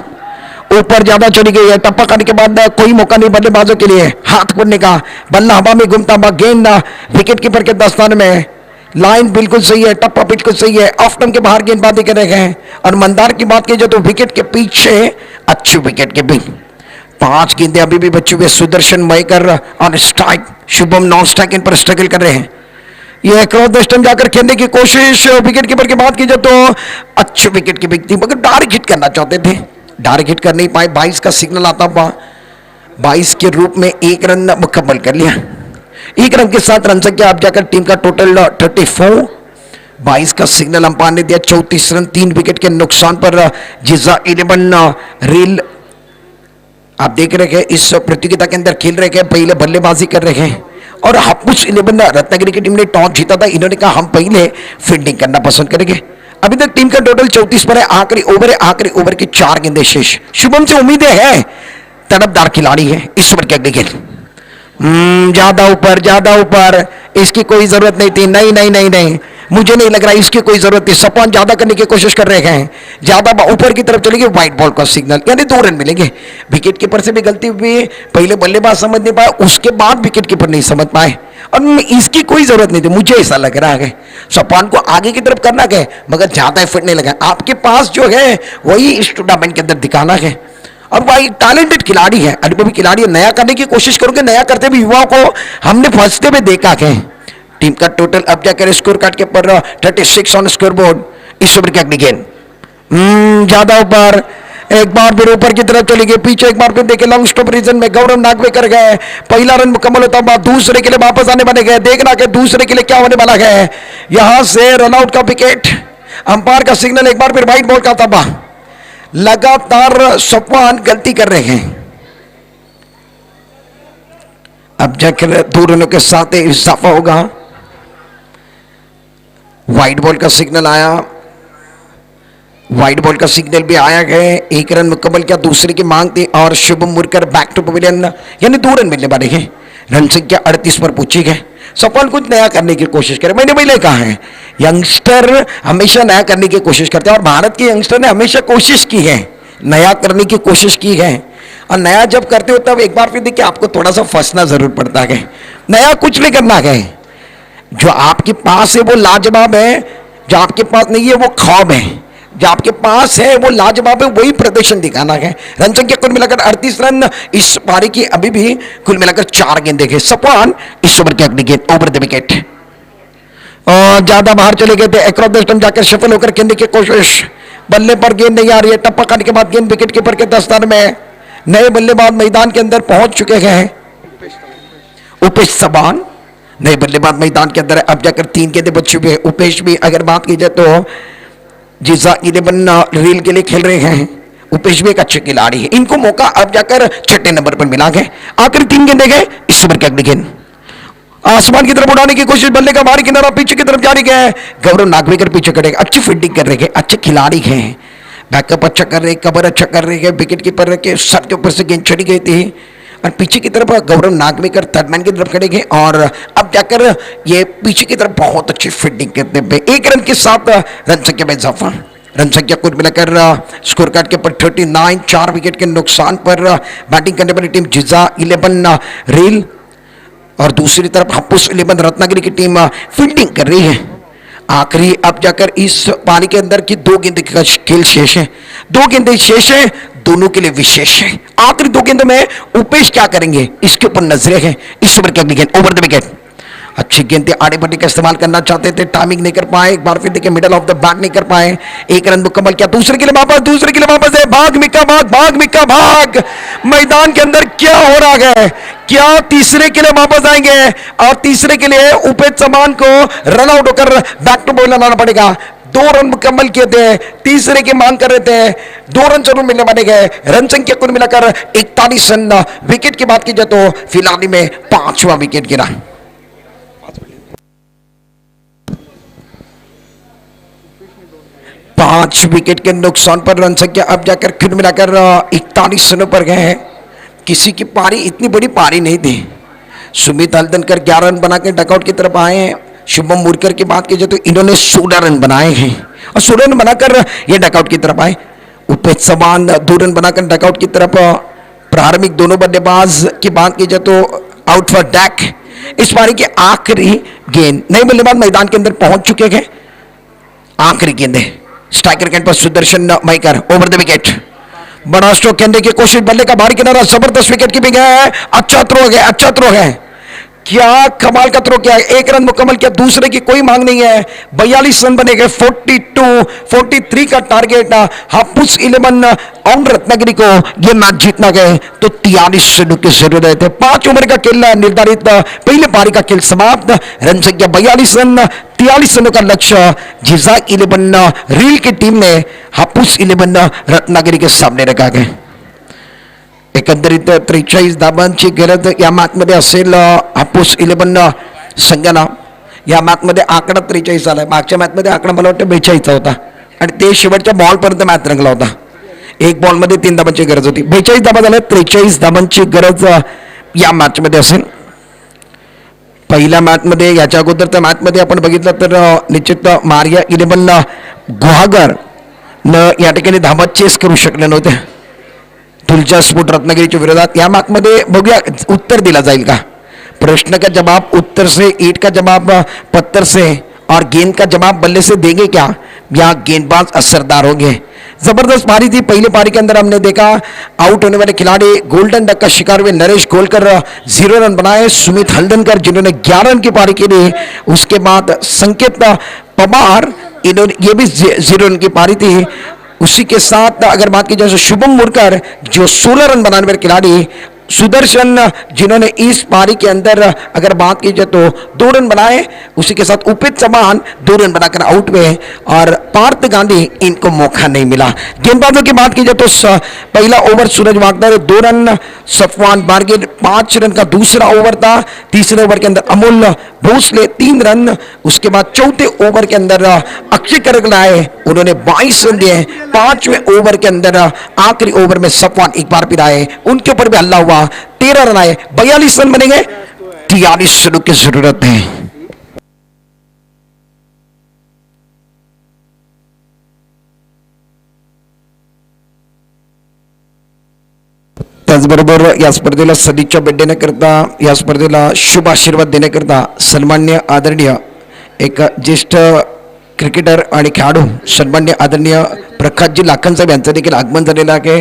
ऊपर ज्यादा चली गई है। टप्पा करने के बाद कोई मौका नहीं बल्लेबाजों के लिए हाथ खोलने का। बल्ला हवा में घूमता हुआ, गेंद विकेट कीपर के दस्ताने में। लाइन बिल्कुल सही है, टप्पा बिल्कुल सही है। ऑफ स्टंप के बाहर गेंदबाजी कर रहे हैं। और मंदार की बात की जाए तो विकेट के पीछे, अच्छी विकेट के भी 5 गेंदें अभी भी बची हुई। Sudarshan Maykar on strike, Shubham non strike इन पर स्ट्रगल कर रहे हैं। यह क्रॉस द स्टंप जाकर खेलने की कोशिश। विकेट कीपर की बात की जाए तो अच्छी विकेट की बिकती, मगर डायरेक्ट हिट करना चाहते थे, डायरेक्ट हिट कर नहीं पाए। 22 का सिग्नल आता हुआ 22 के रूप में 1 रन मुकम्मल कर लिया। 1 रन के साथ रन संख्या अब जाकर टीम का टोटल 34। 22 का सिग्नल अंपायर ने दिया। 34 रन 3 विकेट के नुकसान पर जिजा 11 रील आप देख रहे हैं इस प्रतियोगिता के अंदर खेल रहे हैं, पहले बल्लेबाजी कर रहे हैं और हापुस 11 रत्नागिरी की टीम ने टॉस जीता था। इन्होंने कहा हम पहले फील्डिंग करना पसंद करेंगे। अभी तक टीम का टोटल 34 पर है। आखिरी ओवर है, आखिरी ओवर की 4 गेंदें शेष। शुभम से उम्मीदें हैं, तड़पदार खिलाड़ी है। इस ओवर की अगली गेंद ज्यादा ऊपर, इसकी कोई जरूरत नहीं थी। नहीं, मुझे नहीं लग रहा इसकी कोई जरूरत थी। सपन ज्यादा करने की कोशिश कर रहे हैं, ज्यादा ऊपर की तरफ चलेगी। व्हाइट बॉल का सिग्नल, यानी 2 रन मिलेंगे। विकेट कीपर से भी गलती हुई, पहले बल्लेबाज समझ नहीं पाए, उसके बाद विकेट कीपर नहीं समझ पाए और इसकी कोई जरूरत नहीं थी। मुझे ऐसा लग रहा है सपन को आगे की तरफ करना है, मगर ज्यादा एफर्ट नहीं लगा। आपके पास जो है वही इस टूर्नामेंट के अंदर दिखाना है और वही टैलेंटेड खिलाड़ी है, अनुभवी खिलाड़ी है। नया करने की कोशिश करोगे, नया करते भी युवाओं को हमने फंसते हुए देखा है। टीम का टोटल अब जाकर स्कोर कार्ड के ऊपर 36 ऑन स्कोर बोर्ड। इस ओवर की अगली गेंद ज्यादा ऊपर, एक बार फिर ऊपर की तरफ चली गई, पीछे एक बार फिर देखे लॉन्ग स्टॉप रीजन में गौरव नागवेकर गए। पहला रन मुकम्मल होता है, दूसरे के लिए वापस आने वाले गए। देखना कि दूसरे के लिए क्या होने वाला है। यहां से रनआउट का विकेट, अंपायर का सिग्नल, एक बार फिर व्हाइट बॉल का तबाह। लगातार सपन गलती कर रहे हैं। अब जाकर 2 रनों के साथ इजाफा होगा। व्हाइट बॉल का सिग्नल आया, व्हाइट बॉल का सिग्नल भी आया है। 1 रन मुकम्मल किया, दूसरे की मांग थी और Shubham Murkar back to pavilion, यानी 2 रन मिलने वाले हैं। रन संख्या 38 पर पूछी गए। सफल कुछ नया करने की कोशिश करे। मैंने पहले कहा है यंगस्टर हमेशा नया करने की कोशिश करते हैं और भारत के यंगस्टर ने हमेशा कोशिश की है, नया करने की कोशिश की है। और नया जब करते हो तब एक बार फिर देखिए आपको थोड़ा सा फंसना जरूर पड़ता है। नया कुछ नहीं करना है, जो आपके पास है वो लाजवाब है, जो आपके पास नहीं है वो ख्वाब है। जो आपके पास है वो लाजवाब है, वही प्रदर्शन दिखाना है। रन संख्या कुल मिलाकर 38 रन इस पारी की अभी भी कुल मिलाकर 4 गेंदें हैं। सपन इस ओवर की अगली गेंद ओवर द विकेट और ज्यादा बाहर चले गए थे। अक्रॉस द स्टंप जाकर सफल होकर खेलने की कोशिश, बल्ले पर गेंद नहीं आ रही है। टप्पा खाने के बाद गेंद विकेट कीपर के दस्तार में। नए बल्लेबाज मैदान के अंदर पहुंच चुके हैं। उपेश सबान नए बल्लेबाज मैदान के अंदर। अब जाकर 3 गेंदें बची हुई है। उपेश भी अगर बात की जाए तो जिजा 11 रील के लिए खेल रहे हैं। उपेश भी एक अच्छे खिलाड़ी है। इनको मौका अब जाकर 6 नंबर पर मिला है। आखिरी 3 गेंदें गए। इस ओवर की अगली गेंद आसमान की तरफ उड़ाने की कोशिश, बल्ले का बाहरी किनारा पीछे की तरफ जारी गए। गौरव नागवेकर पीछे खड़े, अच्छी फील्डिंग कर रहे हैं, अच्छे खिलाड़ी हैं। बैकअप अच्छा कर रहे हैं, कवर अच्छा कर रहे हैं। विकेट कीपर के सर के ऊपर से गेंद चढ़ी गई थी और पीछे की तरफ गौरव नागवेकर थर्ड मैन की तरफ खड़े गए और अब जाकर ये पीछे की तरफ बहुत अच्छी फील्डिंग करते हुए 1 रन के साथ रन संख्या में इजाफा। रन संख्या कुल मिलाकर स्कोर कार्ड के ऊपर 39, 4 विकेट के नुकसान पर बैटिंग करने वाली टीम जिजा 11 रील और दूसरी तरफ हापुस 11 रत्नागिरी की टीम फील्डिंग कर रही है। आखिरी अब जाकर इस पारी के अंदर की 2 गेंद का खेल शेष है। 2 गेंदें शेष है, दोनों के लिए विशेष है। आखिरी 2 गेंदों में उपेश क्या करेंगे इसके ऊपर नजरें हैं। इस ओवर की अगली गेंद ओवर द विकेट। अच्छी गेंदें आड़े बड्डी का इस्तेमाल करना चाहते थे, टाइमिंग नहीं कर पाए। एक बार फिर देखिए मिडल ऑफ द बैट नहीं कर पाए। 1 रन मुकम्मल किया, दूसरे के लिए वापस, दूसरे के लिए वापस है। भाग मिक्का भाग, भाग मिक्का भाग। मैदान के अंदर क्या हो रहा है? क्या तीसरे के लिए वापस आएंगे और तीसरे के लिए उपेश समान को रन आउट होकर बैक टू बॉल लाना पड़ेगा। 2 रन मुकम्मल किए थे, तीसरे की मांग कर रहे थे। 2 रन जरूर मिलने वाले गए। रन संख्या कुल मिलाकर 41 रन। विकेट की बात की जाए तो फिलहाल में 5वां विकेट गिरा। 5 विकेट के नुकसान पर रन संख्या अब जाकर कुल मिलाकर 41 रनों पर गए हैं। किसी की पारी इतनी बड़ी पारी नहीं थी। सुमित हल्दनकर 11 रन बनाकर डकआउट की तरफ आए हैं। शुभम मुरकर की बात की जाए तो इन्होंने 16 रन बनाए हैं और 16 रन बनाकर ये डकआउट की तरफ आए। उपेश समान 2 रन बनाकर डकआउट की तरफ। प्रारंभिक दोनों बल्लेबाज की बात की जाए तो आउट फॉर डैक। इस पारी की आखिरी गेंद, नए बल्लेबाज मैदान के अंदर पहुंच चुके हैं। आखिरी गेंद है, स्ट्राइकर कैंट पर Sudarshan Maikal over the wicket. बड़ा स्ट्रोक खेलने की कोशिश, बल्ले का बाहरी किनारा, जबरदस्त विकेट कीपिंग है। अच्छा थ्रो है, अच्छा थ्रो है। क्या कमाल का थ्रो किया, 1 रन मुकम्मल किया, दूसरे की कोई मांग नहीं है। 42 रन बने गए, 43 का टारगेट हापुस 11 और रत्नागिरी को ये मैच जीतना गए तो 43 रनों की जरूरत है। 5 ओवर का खेल निर्धारित, पहले पारी का खेल समाप्त, रन संख्या 42 रन, 43 रनों का लक्ष्य जिजाक 11 रील की टीम ने हापुस 11 रत्नागिरी के सामने रखा गया। एकंदरीत 43 धाबांची गरज या मॅचमध्ये असेल हापूस 11 संघाला। या मॅचमध्ये आकडा 43 आला, मागच्या मॅचमध्ये आकडा मला वाटतं 42 होता आणि ते शेवटच्या बॉलपर्यंत मॅच रंगला होता। एक बॉलमध्ये 3 धाबांची गरज होती, 42 धाबा झाल्या, 43 धाबांची गरज या मॅचमध्ये असेल। पहिल्या मॅचमध्ये याच्या अगोदरच्या मॅचमध्ये आपण बघितलं तर निश्चित मारिया 11 गुहागर न या ठिकाणी धाबा चेस करू शकले नव्हते तुलजा स्पोर्ट रत्नागिरीच्या विरोधात। या मॅचमध्ये बघूया उत्तर दिला जाईल का, प्रश्न का जवाब उत्तर से, ईंट का जवाब पत्थर से और गेंद का जवाब बल्ले से देंगे क्या, या गेंदबाज असरदार होंगे। जबरदस्त पारी थी। पहली पारी के अंदर हमने देखा आउट होने वाले खिलाड़ी गोल्डन डक का शिकार हुए नरेश गोलकर 0 रन बनाए, सुमित हल्दनकर जिन्होंने 11 रन की पारी खेली, उसके बाद संकेत पवार इन्होंने ये भी 0 रन की पारी थी। उसी के साथ अगर बात की जाए शुभम मुरकर जो 16 रन बनाने वाले खिलाड़ी, सुदर्शन जिन्होंने इस पारी के अंदर अगर बात की जाए तो 2 रन बनाए, उसी के साथ उपित चौहान 2 रन बनाकर आउट हुए और पार्थ गांधी इनको मौका नहीं मिला। गेंदबाजों की बात की जाए तो पहला ओवर सूरज वागदर 2 रन, सफवान बारगिल 5 रन का दूसरा ओवर था। तीसरे ओवर के अंदर अमूल भोसले 3 रन, उसके बाद चौथे ओवर के अंदर अक्षय करक आए, उन्होंने 22 रन दिए। 5वें ओवर के अंदर आखिरी ओवर में सफवान एक बार फिर आए, उनके ऊपर भी हल्ला हुआ, 13 रन आए, 42 रन बनेंगे, 43 रनों की जरूरत है। त्याचबरोबर या स्पर्धेला सदिच्छा भेट देण्याकरता, या स्पर्धेला शुभ आशीर्वाद देण्याकरता सन्मान्य आदरणीय एक ज्येष्ठ क्रिकेटर आणि खेळाडू सन्मान्य आदरणीय प्रकाशजी लाखन साहेब यांचं देखील आगमन झालेलं आहे।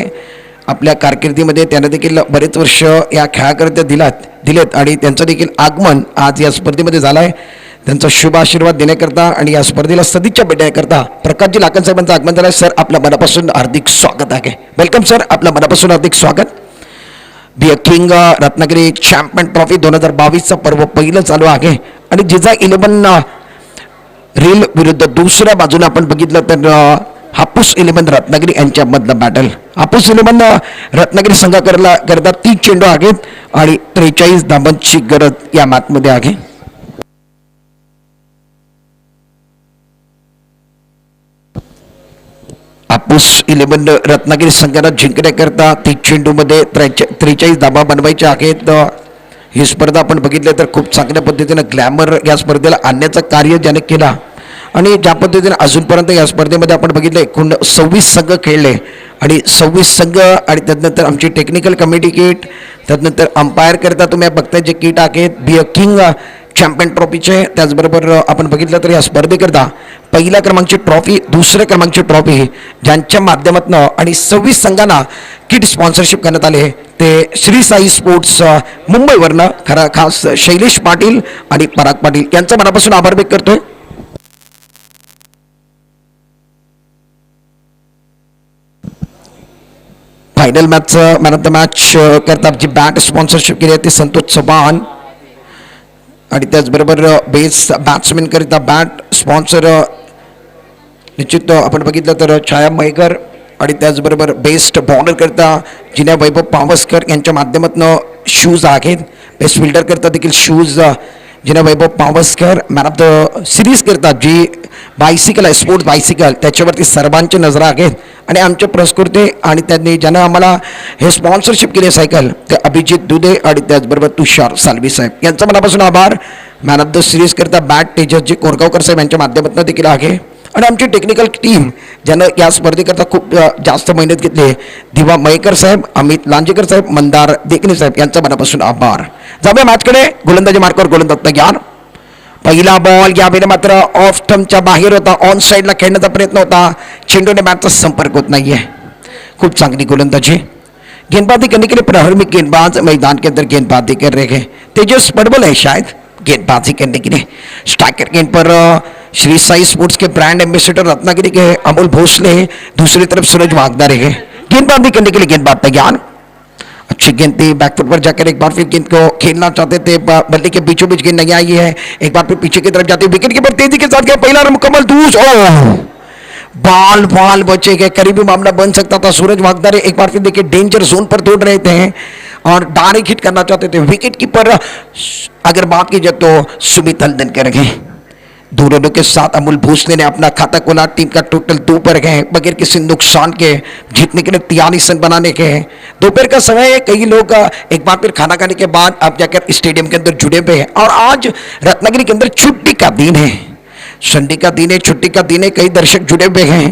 आपल्या कारकिर्दीमध्ये त्यांना देखील बरेच वर्ष या खेळाकरता दिलेत आणि त्यांचं देखील आगमन आज या स्पर्धेमध्ये झालं आहे। त्यांचा शुभ आशीर्वाद देण्याकरता आणि या स्पर्धेला सदिच्छा भेट देण्याकरता प्रकाशजी लाखन साहेबांचं आगमन झालं आहे। सर आपल्या मनापासून हार्दिक स्वागत आहे। वेलकम सर, आपल्या मनापासून हार्दिक स्वागत। Be a king Ratnagiri champion trophy 2022चं पर्व पहिलं चालू आहे आणि जिजाक 11 रील विरुद्ध दुसऱ्या बाजूला आपण बघितलं तर हापूस 11 रत्नागिरी यांच्यामधलं बॅटल। हापूस 11 रत्नागिरी संघाकरता 30 चेंडू आहेत आणि 43 धाबांची गरज या मॅचमध्ये आहे। हापूस 11 रत्नागिरी संघाला जिंकण्याकरता 30 चेंडूमध्ये 43 धाबा बनवायच्या आहेत। ही स्पर्धा आपण बघितलं तर खूप चांगल्या पद्धतीने ग्लॅमर या स्पर्धेला आणण्याचं कार्य ज्याने केला आणि ज्या पद्धतीने अजूनपर्यंत या स्पर्धेमध्ये आपण बघितलं एकूण 26 संघ खेळले आणि 26 संघ आणि त्यानंतर आमची टेक्निकल कमिटी किट, त्यानंतर अंपायर करता तुम्ही बघताय जे किट आहेत बी अ किंग चॅम्पियन ट्रॉफीचे। त्याचबरोबर आपण बघितलं तर या स्पर्धेकरता पहिल्या क्रमांकची ट्रॉफी, दुसऱ्या क्रमांकची ट्रॉफी ज्यांच्या माध्यमातून आणि 26 संघांना किट स्पॉन्सरशिप करण्यात आले ते श्री साई स्पोर्ट्स मुंबईवरनं खरा खास शैलेश पाटील आणि पराग पाटील यांचा मनापासून आभार व्यक्त करतोय। Final match man of the match करता जी बॅट स्पॉन्सरशिप केली आहे ती संतोष चव्हाण आणि त्याचबरोबर बेस्ट बॅट्समॅन करिता बॅट स्पॉन्सर निश्चित आपण बघितलं तर छाया मैगर आणि त्याचबरोबर बेस्ट बॉलर करता जिन्या वैभव पावसकर यांच्या माध्यमातून शूज आहेत। बेस्ट फिल्डर करता देखील शूज जिन्या Vaibhav Pawaskar. Man of the series करता जी बायसिकल आहे स्पोर्ट्स बायसिकल त्याच्यावरती सर्वांची नजर आहेत आणि आमचे पुरस्कृते आणि त्यांनी ज्यांना आम्हाला हे स्पॉन्सरशिप केले सायकल ते अभिजित दुधे आणि त्याचबरोबर तुषार सालवी साहेब यांचा मनापासून आभार। मॅन ऑफ द सिरीज करता बॅट तेजसजी कोरगावकर साहेब यांच्या माध्यमातून देखील आहे आणि आमची टेक्निकल टीम ज्यानं या स्पर्धेकरता खूप जास्त मेहनत घेतली दिवा मयेकर साहेब, अमित लांजेकर साहेब, मंदार देखणे साहेब यांचा मनापासून आभार। जाऊया मॅचकडे। गोलंदाजी मार्कावर गोलंदाज तयार। पहिला बॉल यावेळी मात्र ऑफ स्टंपच्या बाहेर होता, ऑन साईडला खेळण्याचा प्रयत्न होता, चेंडूने बॅटचा संपर्क होत नाहीये। खूप चांगली गोलंदाजी गेंदबाजी करने के लिए प्रारंभिक गेंदबाज मैदान के अंदर गेंदबाजी कर रहे हैं। तेजस पडबल है शायद गेंदबाजी करने के लिए। स्ट्राइकर गेंद पर श्री साई स्पोर्ट्स के ब्रांड एम्बेसडर रत्नागिरी के अमोल भोसले, दूसरी तरफ सूरज वागदार है। गेंदबाजी करने के लिए गेंदबाज तैयार। अच्छी गेंद थी, बैकफुट पर जाकर एक बार फिर गेंद को खेलना चाहते थे, बल्ले के बीचों बीच गेंद नहीं आई है। एक बार फिर पीछे की तरफ जाते विकेट कीपर तेजी के साथ गया, पहला रन मुकम्मल, दूसरा बाल बाल बचे गए, करीबी मामला बन सकता था। सूरज वागदार एक बार फिर देखिए डेंजर जोन पर दौड़ रहे थे और डायरेक्ट हिट करना चाहते थे। विकेट कीपर अगर बात की जाए तो सुमित हल्दनकर गए। 2 रनों के साथ अमोल भोसले ने अपना खाता खोला। टीम का टोटल 2 पर गए, बगैर किसी नुकसान के जीतने के लिए 43 रन बनाने के। दोपहर का समय है, कई लोग एक बार फिर खाना खाने के बाद अब जाकर स्टेडियम के अंदर जुड़े हुए हैं और आज रत्नागिरी के अंदर छुट्टी का दिन है, संडे का दिन है, छुट्टी का दिन है, कई दर्शक जुड़े हुए हैं।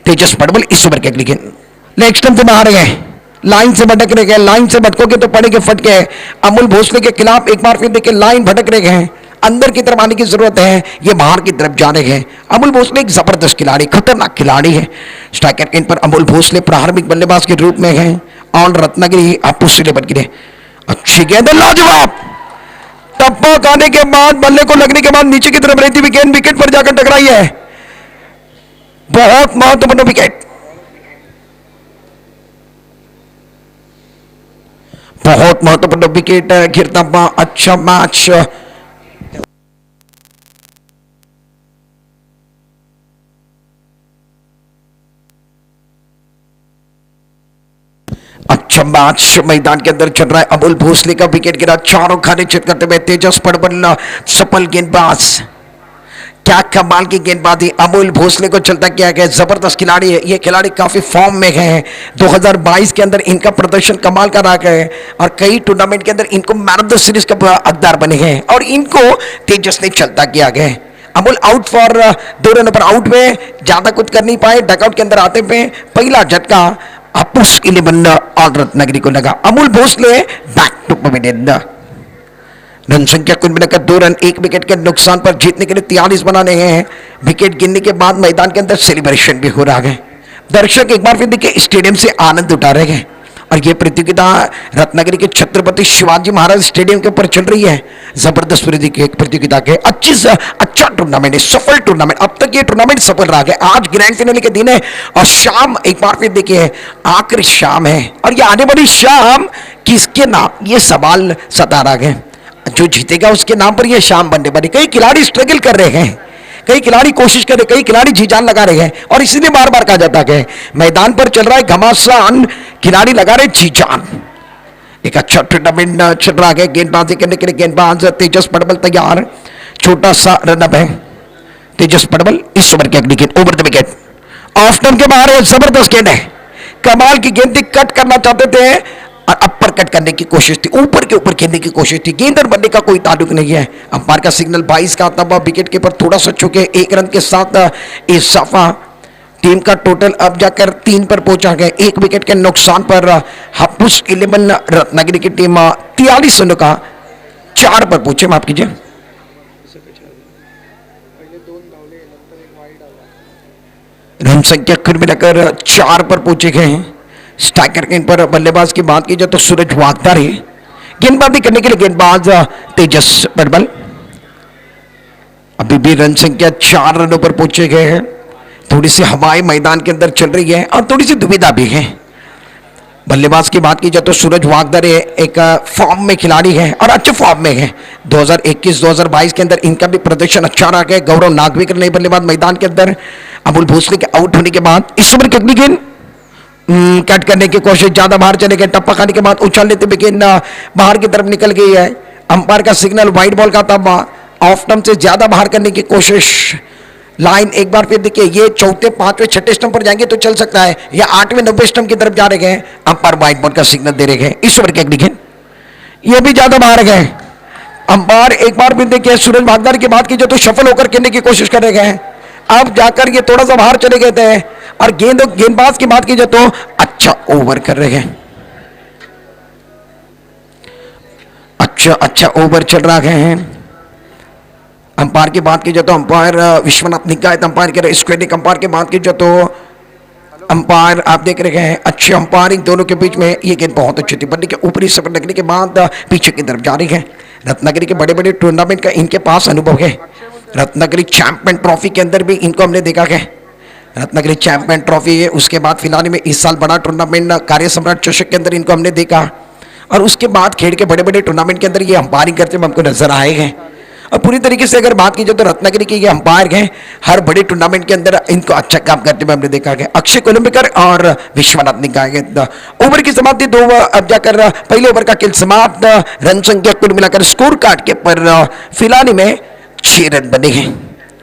तेजस पडबल इस ओवर के अगली गेंद लेग स्टंप से बाहर गए, लाइन से भटक रहे गए, लाइन से भटकोगे तो पड़ेगे फटके। अमोल भोसले के खिलाफ एक बार फिर देखिए लाइन भटक रहे गए, अंदर की तरफ आने की जरूरत है, ये बाहर की तरफ जा रहे हैं। अमोल भोसले एक जबरदस्त खिलाड़ी, खतरनाक खिलाड़ी है। स्ट्राइकर गेंद पर अमोल भोसले प्रारंभिक बल्लेबाज के रूप में है और रत्नागिरी आपू सिले बन गिरे। अच्छी गेंद, लाजवाब टप्पा खाने के बाद बल्ले को लगने के बाद नीचे की तरफ रहती हुई गेंद विकेट पर जाकर टकराई है। बहुत महत्वपूर्ण विकेट, बहुत महत्वपूर्ण विकेट गिरता हुआ। अच्छा मैच, अच्छा मैच मैदान के अंदर चल रहा है। अमोल भोसले का विकेट गिरा, चारों खाने चित करते हुए तेजस पडबल सफल गेंदबाज। क्या कमाल की गेंदबाजी, अमोल भोसले को चलता किया गया, जबरदस्त खिलाड़ी है ये खिलाड़ी, काफी फॉर्म में गए। 2022 के अंदर इनका प्रदर्शन कमाल का रहा है और कई टूर्नामेंट के अंदर इनको मैन ऑफ द सीरीज का हकदार बने हैं और इनको तेजस ने चलता किया गया। अमोल आउट फॉर 2 रनों पर आउट में, ज्यादा कुछ कर नहीं पाए, डकआउट के अंदर आते हुए पहला झटका अपुस 11 और रत्नागिरी को लगा। Amol Bhosale back to pavilion. Run संख्या कुल मिलाकर 2 रन, 1 विकेट के नुकसान पर जीतने के लिए 43 बनाने हैं। विकेट गिरने के बाद मैदान के अंदर सेलिब्रेशन भी हो रहा है। दर्शक एक बार फिर देखिए स्टेडियम से आनंद उठा रहे हैं और यह प्रतियोगिता रत्नागिरी के छत्रपति शिवाजी महाराज स्टेडियम के ऊपर चल रही है। जबरदस्त प्रतियोगिता के अच्छा टूर्नामेंट है, सफल टूर्नामेंट। अब तक ये टूर्नामेंट सफल रहा है। आज ग्रैंड फाइनल के दिन है और शाम एक बार फिर देखिए आखिरी शाम है और ये आने वाली शाम किसके नाम, ये सवाल सता रहा है। जो जीतेगा उसके नाम पर यह शाम बनने वाली। कई खिलाड़ी स्ट्रगल कर रहे हैं, कई खिलाड़ी कोशिश कर रहे, कई खिलाड़ी जी जान लगा रहे हैं और इसीलिए बार बार कहा जाता है मैदान पर चल रहा है घमासान, खिलाड़ी लगा रहे जी जान। एक अच्छा टूर्नामेंट चल रहा है। गेंदबाजी करने के लिए गेंदबाज तेजस पडबल तैयार, छोटा सा रनअप है। तेजस पडबल इस ओवर की अगली गेंद over the wicket, of turn के बाहर है, जबरदस्त गेंद है, कमाल की गेंद थी। कट करना चाहते थे और अपर कट करने की कोशिश थी, ऊपर के ऊपर खेलने की कोशिश थी, गेंद और बल्ले का कोई ताल्लुक नहीं है। अंपायर का सिग्नल 22 का आता हुआ विकेट के पर थोड़ा सा चुके 1 रन के साथ इजाफा। टीम का टोटल अब जाकर 3 पर पहुंचा गया, 1 विकेट के नुकसान पर हापुस 11 रत्नागिरी की टीम 43 रनों का 4 पर पहुंचे। माफ कीजिए, रन संख्या कुल मिलाकर 4 पर पहुंचे गए हैं। स्ट्राइकर गेंद पर बल्लेबाज की बात की जाए तो सूरज वागदार है। गेंदबाजी करने के लिए गेंदबाज तेजस पडबल। अभी भी रन संख्या 4 रनों पर पहुंचे गए हैं। थोड़ी सी हवाएं मैदान के अंदर चल रही है और थोड़ी सी दुविधा भी है। बल्लेबाज की बात की जाए तो सूरज वागदार एक फॉर्म में खिलाड़ी है और अच्छे फॉर्म में है। 2021-2022 के अंदर इनका भी प्रदर्शन अच्छा रहा है। गौरव नागविकर नए बल्लेबाज मैदान के अंदर। अमोल भोसले के आउट होने के बाद इस ओवर की अगली गेंद कट करने की कोशिश, ज्यादा बाहर चले गए, टप्पा खाने के बाद उछाल लेते हुए गेंद बाहर की तरफ निकल गई है। अंपायर का सिग्नल वाइड बॉल का था। ऑफ टर्म से ज्यादा बाहर करने की कोशिश। लाइन एक बार फिर देखिए, ये चौथे 5वें 6ठे स्टंप पर जाएंगे तो चल सकता है, या 8वें 90 स्टंप की तरफ जा रहे हैं। अंपायर वाइड बॉल का सिग्नल दे रहे हैं। इस ओवर की अगली गेंद ये भी ज्यादा बाहर गए। अंपायर एक बार फिर देखिए सूरज वागदार की बात की जाए तो सफल होकर खेलने की कोशिश कर रहे हैं। अब जाकर ये थोड़ा सा बाहर चले गए थे और गेंदबाज की बात की जाए तो अच्छा ओवर कर रहे हैं। अच्छा ओवर चल रहा है। अंपायर की बात की जाए तो अंपायर विश्वनाथ निकायत अंपायर के स्क्वेडिक अंपायर की बात की जाए तो अंपायर आप देख रहे हैं, अच्छे अंपायरिंग दोनों के बीच में। ये गेंद बहुत अच्छी थी, बल्ले के ऊपरी सफर लगने के बाद पीछे की तरफ जा रही है। रत्नागिरी के बड़े बड़े टूर्नामेंट का इनके पास अनुभव है। रत्नागिरी चैंपियन ट्रॉफी के अंदर भी इनको हमने देखा है। रत्नागिरी चैंपियन ट्रॉफी है, उसके बाद फिलहाल में इस साल बड़ा टूर्नामेंट कार्य सम्राट चषक के अंदर इनको हमने देखा, और उसके बाद खेल के बड़े बड़े टूर्नामेंट के अंदर ये अंपायरिंग करते हुए हमको नजर आए हैं। और पूरी तरीके से अगर बात की जाए तो रत्नागिरी के ये अंपायर हैं, हर बड़े टूर्नामेंट के अंदर इनको अच्छा काम करते हुए हमने देखा गया। अक्षय कोलंबकर और विश्वनाथ निकाय ओवर की समाप्ति 2 अब जाकर पहले ओवर का खेल समाप्त। रन संख्या कुल मिलाकर स्कोर कार्ड के पर फिलहाल में 6 रन बने हैं।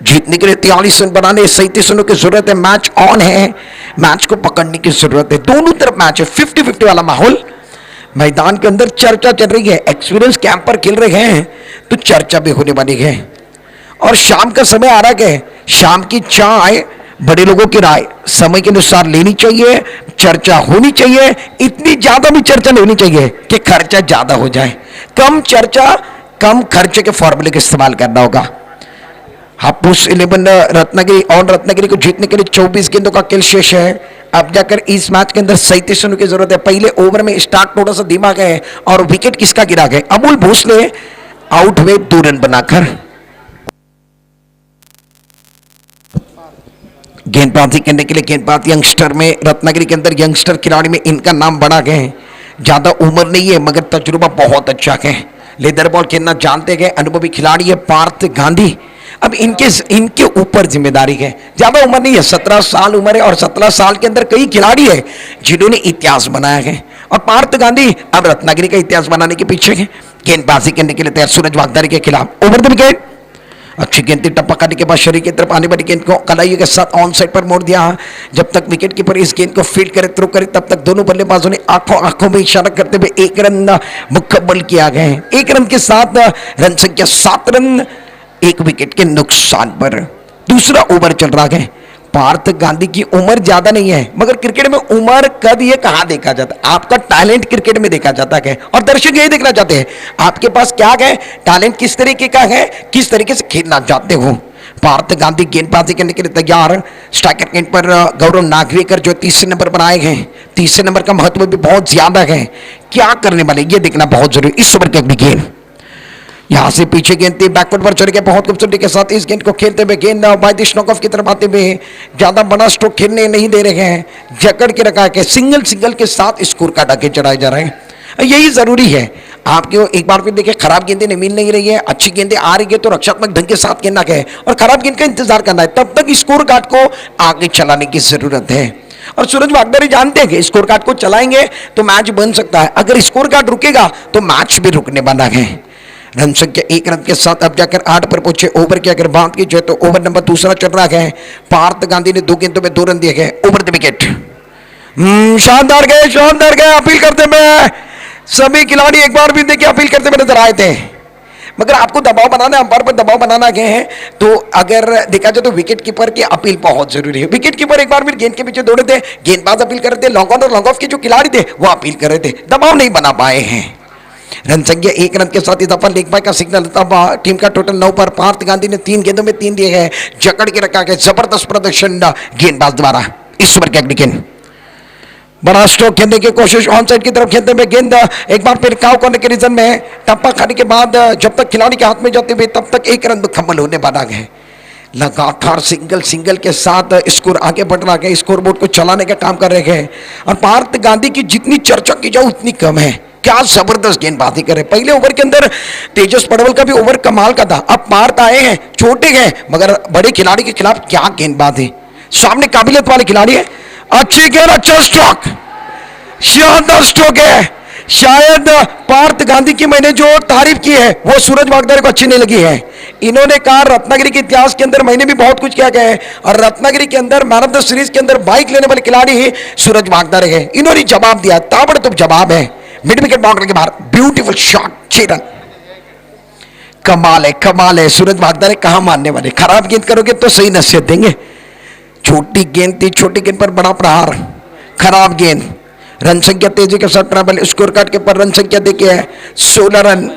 जीतने के लिए 43 रन बनाने 37 रनों की जरूरत है। मैच ऑन है, मैच को पकड़ने की जरूरत है। दोनों तरफ मैच है, 50-50 वाला माहौल मैदान के अंदर। चर्चा चल रही है, एक्सपीरियंस कैंप पर खेल रहे हैं तो चर्चा भी होने वाली है। और शाम का समय आ रहा है, शाम की चाय बड़े लोगों की राय समय के अनुसार लेनी चाहिए, चर्चा होनी चाहिए। इतनी ज्यादा भी चर्चा नहीं होनी चाहिए कि खर्चा ज्यादा हो जाए। कम चर्चा कम खर्चे के फॉर्मूले का इस्तेमाल करना होगा। हापुस 11 रत्नागिरी, और रत्नागिरी को जीतने के लिए 24 गेंदों का खेल शेष है। अब जाकर इस मैच के अंदर 37 रनों की जरूरत है। पहले ओवर में स्टार्ट थोड़ा सा धीमा गए और विकेट किसका गिरा गया? अमूल भोसले आउट हुए 2 रन बनाकर। गेंदबाजी करने के लिए गेंदबाज यंगस्टर में रत्नागिरी के अंदर यंगस्टर खिलाड़ी में इनका नाम बढ़ा गए। ज्यादा उम्र नहीं है मगर तजुर्बा बहुत अच्छा है। लेदर बॉल खेलना जानते गए अनुभवी खिलाड़ी है पार्थ गांधी। अब इनके ऊपर जिम्मेदारी है, ज्यादा उम्र नहीं है, 17 साल उम्र है, और 17 साल के अंदर कई खिलाड़ी है जिन्होंने इतिहास बनाया है। और पार्थ गांधी अब रत्नागिरी का इतिहास बनाने के पीछे है। गेंदबाजी करने के लिए तैयार सूरज वागदारी के खिलाफ। ओवर द विकेट, अच्छी गेंद थी, टप्पा खाने के बाद शरीर की तरफ आने वाली गेंद को कलाई के साथ ऑन साइड पर मोड़ दिया। जब तक विकेट कीपर इस गेंद को फील्ड करे, थ्रो करे, तब तक दोनों बल्लेबाजों ने आंखों में इशारा करते हुए 1 रन मुकम्मल किया गया है। 1 रन के साथ रन संख्या 7 रन, 1 विकेट के नुकसान पर। दूसरा ओवर चल रहा है। पार्थ गांधी की उम्र ज्यादा नहीं है मगर क्रिकेट में उम्र कद ये कहां देखा जाता है? आपका टैलेंट क्रिकेट में देखा जाता है और दर्शक यही देखना चाहते हैं आपके पास क्या है, टैलेंट किस तरीके का है, किस तरीके से खेलना चाहते हो। पार्थ गांधी गेंदबाजी करने के लिए तैयार। स्ट्राइकर गेंद पर गौरव नागवेकर जो 3 नंबर पर आए हैं। 3 नंबर का महत्व भी बहुत ज्यादा है। क्या करने वाले ये देखना बहुत जरूरी। इस ओवर की अगली गेंद यहां से पीछे गेंद थी, बैकवर्ड पर चढ़ के बहुत खूबसूरती के साथ इस गेंद को खेलते हुए गेंद बाय स्ट्रोक ऑफ की तरफ आते हुए ज्यादा बड़ा स्ट्रोक खेलने नहीं दे रहे हैं, जकड़ के रखा है। सिंगल के साथ स्कोर कार्ड आगे चढ़ाए जा रहे हैं। यही जरूरी है आपके। एक बार फिर देखिए, खराब गेंदें मिल नहीं रही है, अच्छी गेंदें आ रही है तो रक्षात्मक ढंग के साथ खेलना है और खराब गेंद का इंतजार करना है। तब तक स्कोर कार्ड को आगे चलाने की जरूरत है। और सूरज वागदारी जानते हैं कि स्कोर कार्ड को चलाएंगे तो मैच बन सकता है, अगर स्कोर कार्ड रुकेगा तो मैच भी रुकने वाला है। रन संख्या 1 रन के साथ अब जाकर 8 पर पहुंचे। ओवर की अगर बात की जाए तो ओवर नंबर 2 चल रहा है। पार्थ गांधी ने 2 गेंदों में 2 रन दिए गए। ओवर द विकेट, शानदार गए। अपील करते हुए सभी खिलाड़ी एक बार भी देखिए अपील करते हुए नजर आए थे, मगर आपको दबाव बनाना है, अंपायर पर दबाव बनाना गए हैं तो अगर देखा जाए तो विकेट कीपर की अपील बहुत जरूरी है। विकेट कीपर एक बार भी गेंद के पीछे दौड़े थे, गेंदबाज अपील कर रहे थे, लॉन्ग ऑन और लॉन्ग ऑफ के जो खिलाड़ी थे वो अपील कर रहे थे, दबाव नहीं बना पाए हैं। रन संख्या 1 रन के साथ इस दफा लेग बाय का सिग्नल तब टीम का टोटल 9 पर। पार्थ गांधी ने 3 गेंदों में 3 दिए हैं, जकड़ के रखा गया। जबरदस्त प्रदर्शन गेंदबाज द्वारा। इस ओवर की अगली गेंद, बड़ा स्ट्रोक खेलने की कोशिश ऑन साइड की तरफ खेलते हुए गेंद एक बार फिर काउ करने के रीजन में टप्पा खाने के बाद जब तक खिलाड़ी के हाथ में जाते हुए तब तक 1 रन मुकम्मल होने वाला है। लगातार सिंगल के साथ स्कोर आगे बढ़ रहा है, स्कोर बोर्ड को चलाने का काम कर रहे हैं। और पार्थ गांधी की जितनी चर्चा की जाए उतनी कम है। क्या जबरदस्त गेंदबाजी करे। पहले ओवर के अंदर तेजस पड़वल का भी ओवर कमाल का था। अब पार्थ आए हैं, छोटे हैं मगर बड़े खिलाड़ी के खिलाफ क्या गेंदबाजी, सामने काबिलियत वाले खिलाड़ी है। अच्छी गेंद, अच्छा स्ट्रोक, शानदार स्ट्रोक है। शायद पार्थ गांधी की मैंने जो तारीफ की है वो सूरज वागदारी को अच्छी नहीं लगी है। इन्होंने कहा रत्नागिरी के इतिहास के अंदर मैंने भी बहुत कुछ किया गया है और रत्नागिरी के अंदर मैन ऑफ द सीरीज के अंदर बाइक लेने वाले खिलाड़ी ही सूरज वागदारी है। इन्होंने जवाब दिया, ताबड़तोड़ जवाब है। मिड विकेट बाउंड्री के बाहर ब्यूटीफुल शॉट, 6 रन। कमाल है। सूरज वागदारी कहां मानने वाले, खराब गेंद करोगे तो सही नसीहत देंगे। छोटी गेंद थी, छोटी गेंद पर बड़ा प्रहार, खराब गेंद। रन संख्या तेजी के साथ ट्रैवल स्कोर कार्ड के पर रन संख्या देखिए 16 रन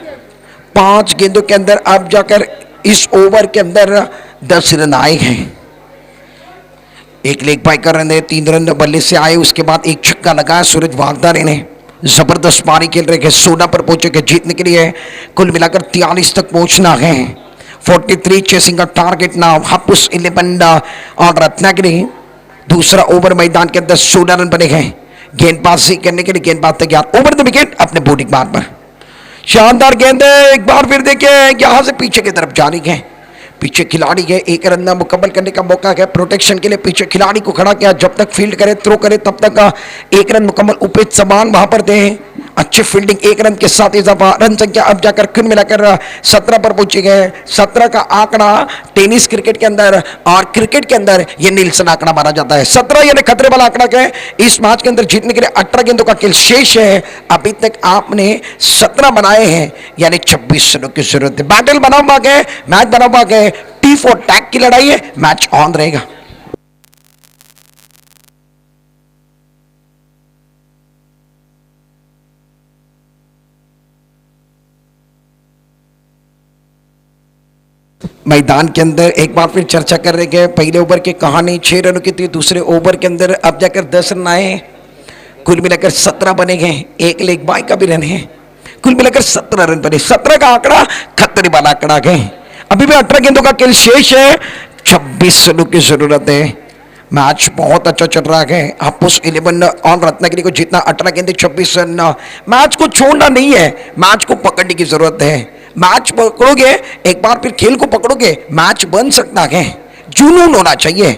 5 गेंदों के अंदर। अब जाकर इस ओवर के अंदर 10 रन आए हैं। एक लेग बाई कर रहे हैं, 3 रन बल्ले से आए, उसके बाद एक छक्का लगाया सूरज वागदारे ने। जबरदस्त पारी खेल रहे हैं, 16 पर पहुंचे के जीतने के लिए कुल मिलाकर 43 तक पहुंचना है। 43 चेसिंग का टारगेट नाउ हापुस 11 और रत्नागिरी। दूसरा ओवर मैदान के अंदर 16 रन बने हैं। गेंदबाजी करने के लिए गेंदबाज तैयार, ओवर द विकेट अपने बॉलिंग बार पर। शानदार गेंद है, एक बार फिर देखिए यहां से पीछे की तरफ जानी है, पीछे खिलाड़ी है, एक रन मुकम्मल करने का मौका है। प्रोटेक्शन के लिए पीछे खिलाड़ी को खड़ा किया, जब तक फील्ड करे थ्रो करे तब तक एक रन मुकम्मल उपेद समान वहां पर दे। अच्छी फील्डिंग, एक रन के साथ इजाफा, रन संख्या अब जाकर कुल मिलाकर 17 पर पहुंचे गए। 17 का आंकड़ा टेनिस क्रिकेट के अंदर और क्रिकेट के अंदर यह नीलसन आंकड़ा माना जाता है। 17 यानी खतरे वाला आंकड़ा है। इस मैच के अंदर जीतने के लिए 18 गेंदों का खेल शेष है। अभी तक आपने 17 बनाए हैं, यानी 26 रनों की जरूरत है। बैटल बना हुआ है, मैच बना हुआ है, टी फॉर टैग की लड़ाई है, मैच ऑन रहेगा। मैदान के अंदर एक बार फिर चर्चा कर रहे हैं। पहले ओवर की कहानी 6 रनों की थी, दूसरे ओवर के अंदर अब जाकर 10 रन आए, कुल मिलाकर 17 बने गए। एक लेग बाई का भी रन है, कुल मिलाकर 17 रन बने। 17 का आंकड़ा खतरे वाला आंकड़ा गए। अभी भी 18 गेंदों का खेल शेष है, 26 रनों की जरूरत है। मैच बहुत अच्छा चल रहा है। हापुस 11 और रत्नागिरी को जीतना, 18 गेंदे 26 रन। मैच को छोड़ना नहीं है, मैच को पकड़ने की जरूरत है। मैच पकड़ोगे, एक बार फिर खेल को पकड़ोगे, मैच बन सकता है। जुनून होना चाहिए।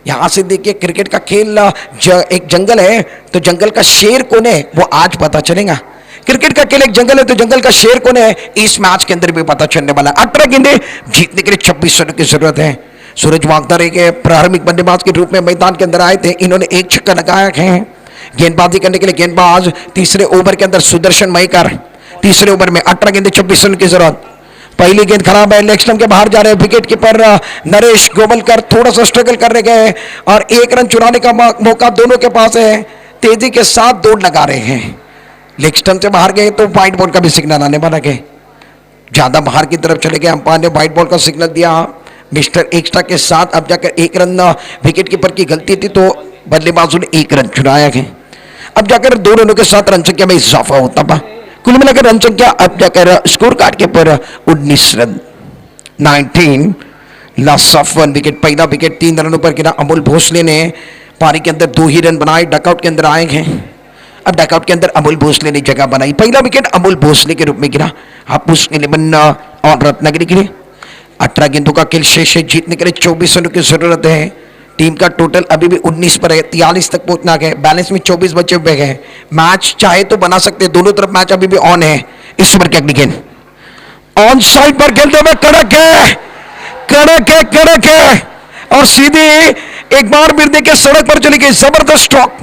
यहां से देखिए क्रिकेट का खेल एक जंगल है, तो जंगल का शेर कौन है वो आज पता चलेगा। क्रिकेट का खेल एक जंगल है, तो जंगल का शेर कौन है इस मैच के अंदर भी पता चलने वाला है। 18 गेंदे जीतने के लिए 26 रन की जरूरत है। सूरज वागदारे के प्रारंभिक बल्लेबाज के रूप में मैदान के अंदर आए थे, इन्होंने एक छक्का लगाया है। गेंदबाजी करने के लिए गेंदबाज तीसरे ओवर के अंदर सुदर्शन मयकर, तीसरे ओवर में 18 गेंदे 26 रन की जरूरत। पहली गेंद खराब है, लेग स्टंप के बाहर जा रहे हैं। विकेट कीपर नरेश गोवलकर थोड़ा सा स्ट्रगल कर रहे हैं और एक रन चुराने का मौका दोनों के पास है। तेजी के साथ दौड़ लगा रहे हैं, लेग स्टंप से बाहर गए तो व्हाइट बॉल का भी सिग्नल आने वाला है। ज्यादा बाहर की तरफ चले गए, अंपायर ने व्हाइट बॉल का सिग्नल दिया। मिस्टर एक्स्ट्रा के साथ अब जाकर एक रन, विकेट कीपर की गलती थी तो बल्लेबाजों ने एक रन चुराया है। अब जाकर 2 रनों के साथ रन संख्या में इजाफा होता था। कुल मिलाकर रन संख्या अब जाकर स्कोर कार्ड के पर 19 रन, 19 लॉस ऑफ 1 विकेट। पहला विकेट 3 रनों पर गिरा। अमोल भोसले ने पारी के अंदर 2 ही रन बनाए, डकआउट के अंदर आए हैं। अब डकआउट के अंदर अमोल भोसले ने जगह बनाई। पहला विकेट अमोल भोसले के रूप में गिरा। हापुस 11 और रत्नागिरी के लिए 18 गेंदों का खेल शेष है। जीतने के लिए 24 रनों की जरूरत है। टीम का टोटल अभी भी 19 पर है, 43 तक पहुंचना है। बैलेंस में 24 बचे हुए हैं। मैच चाहे तो बना सकते, दोनों तरफ मैच अभी भी ऑन है। इस ओवर की अगली गेंद ऑन साइड पर खेलते हुए कड़क है, कड़क है, कड़क है और सीधी एक बार फिर देखिए सड़क पर चली गई। जबरदस्त स्ट्रोक।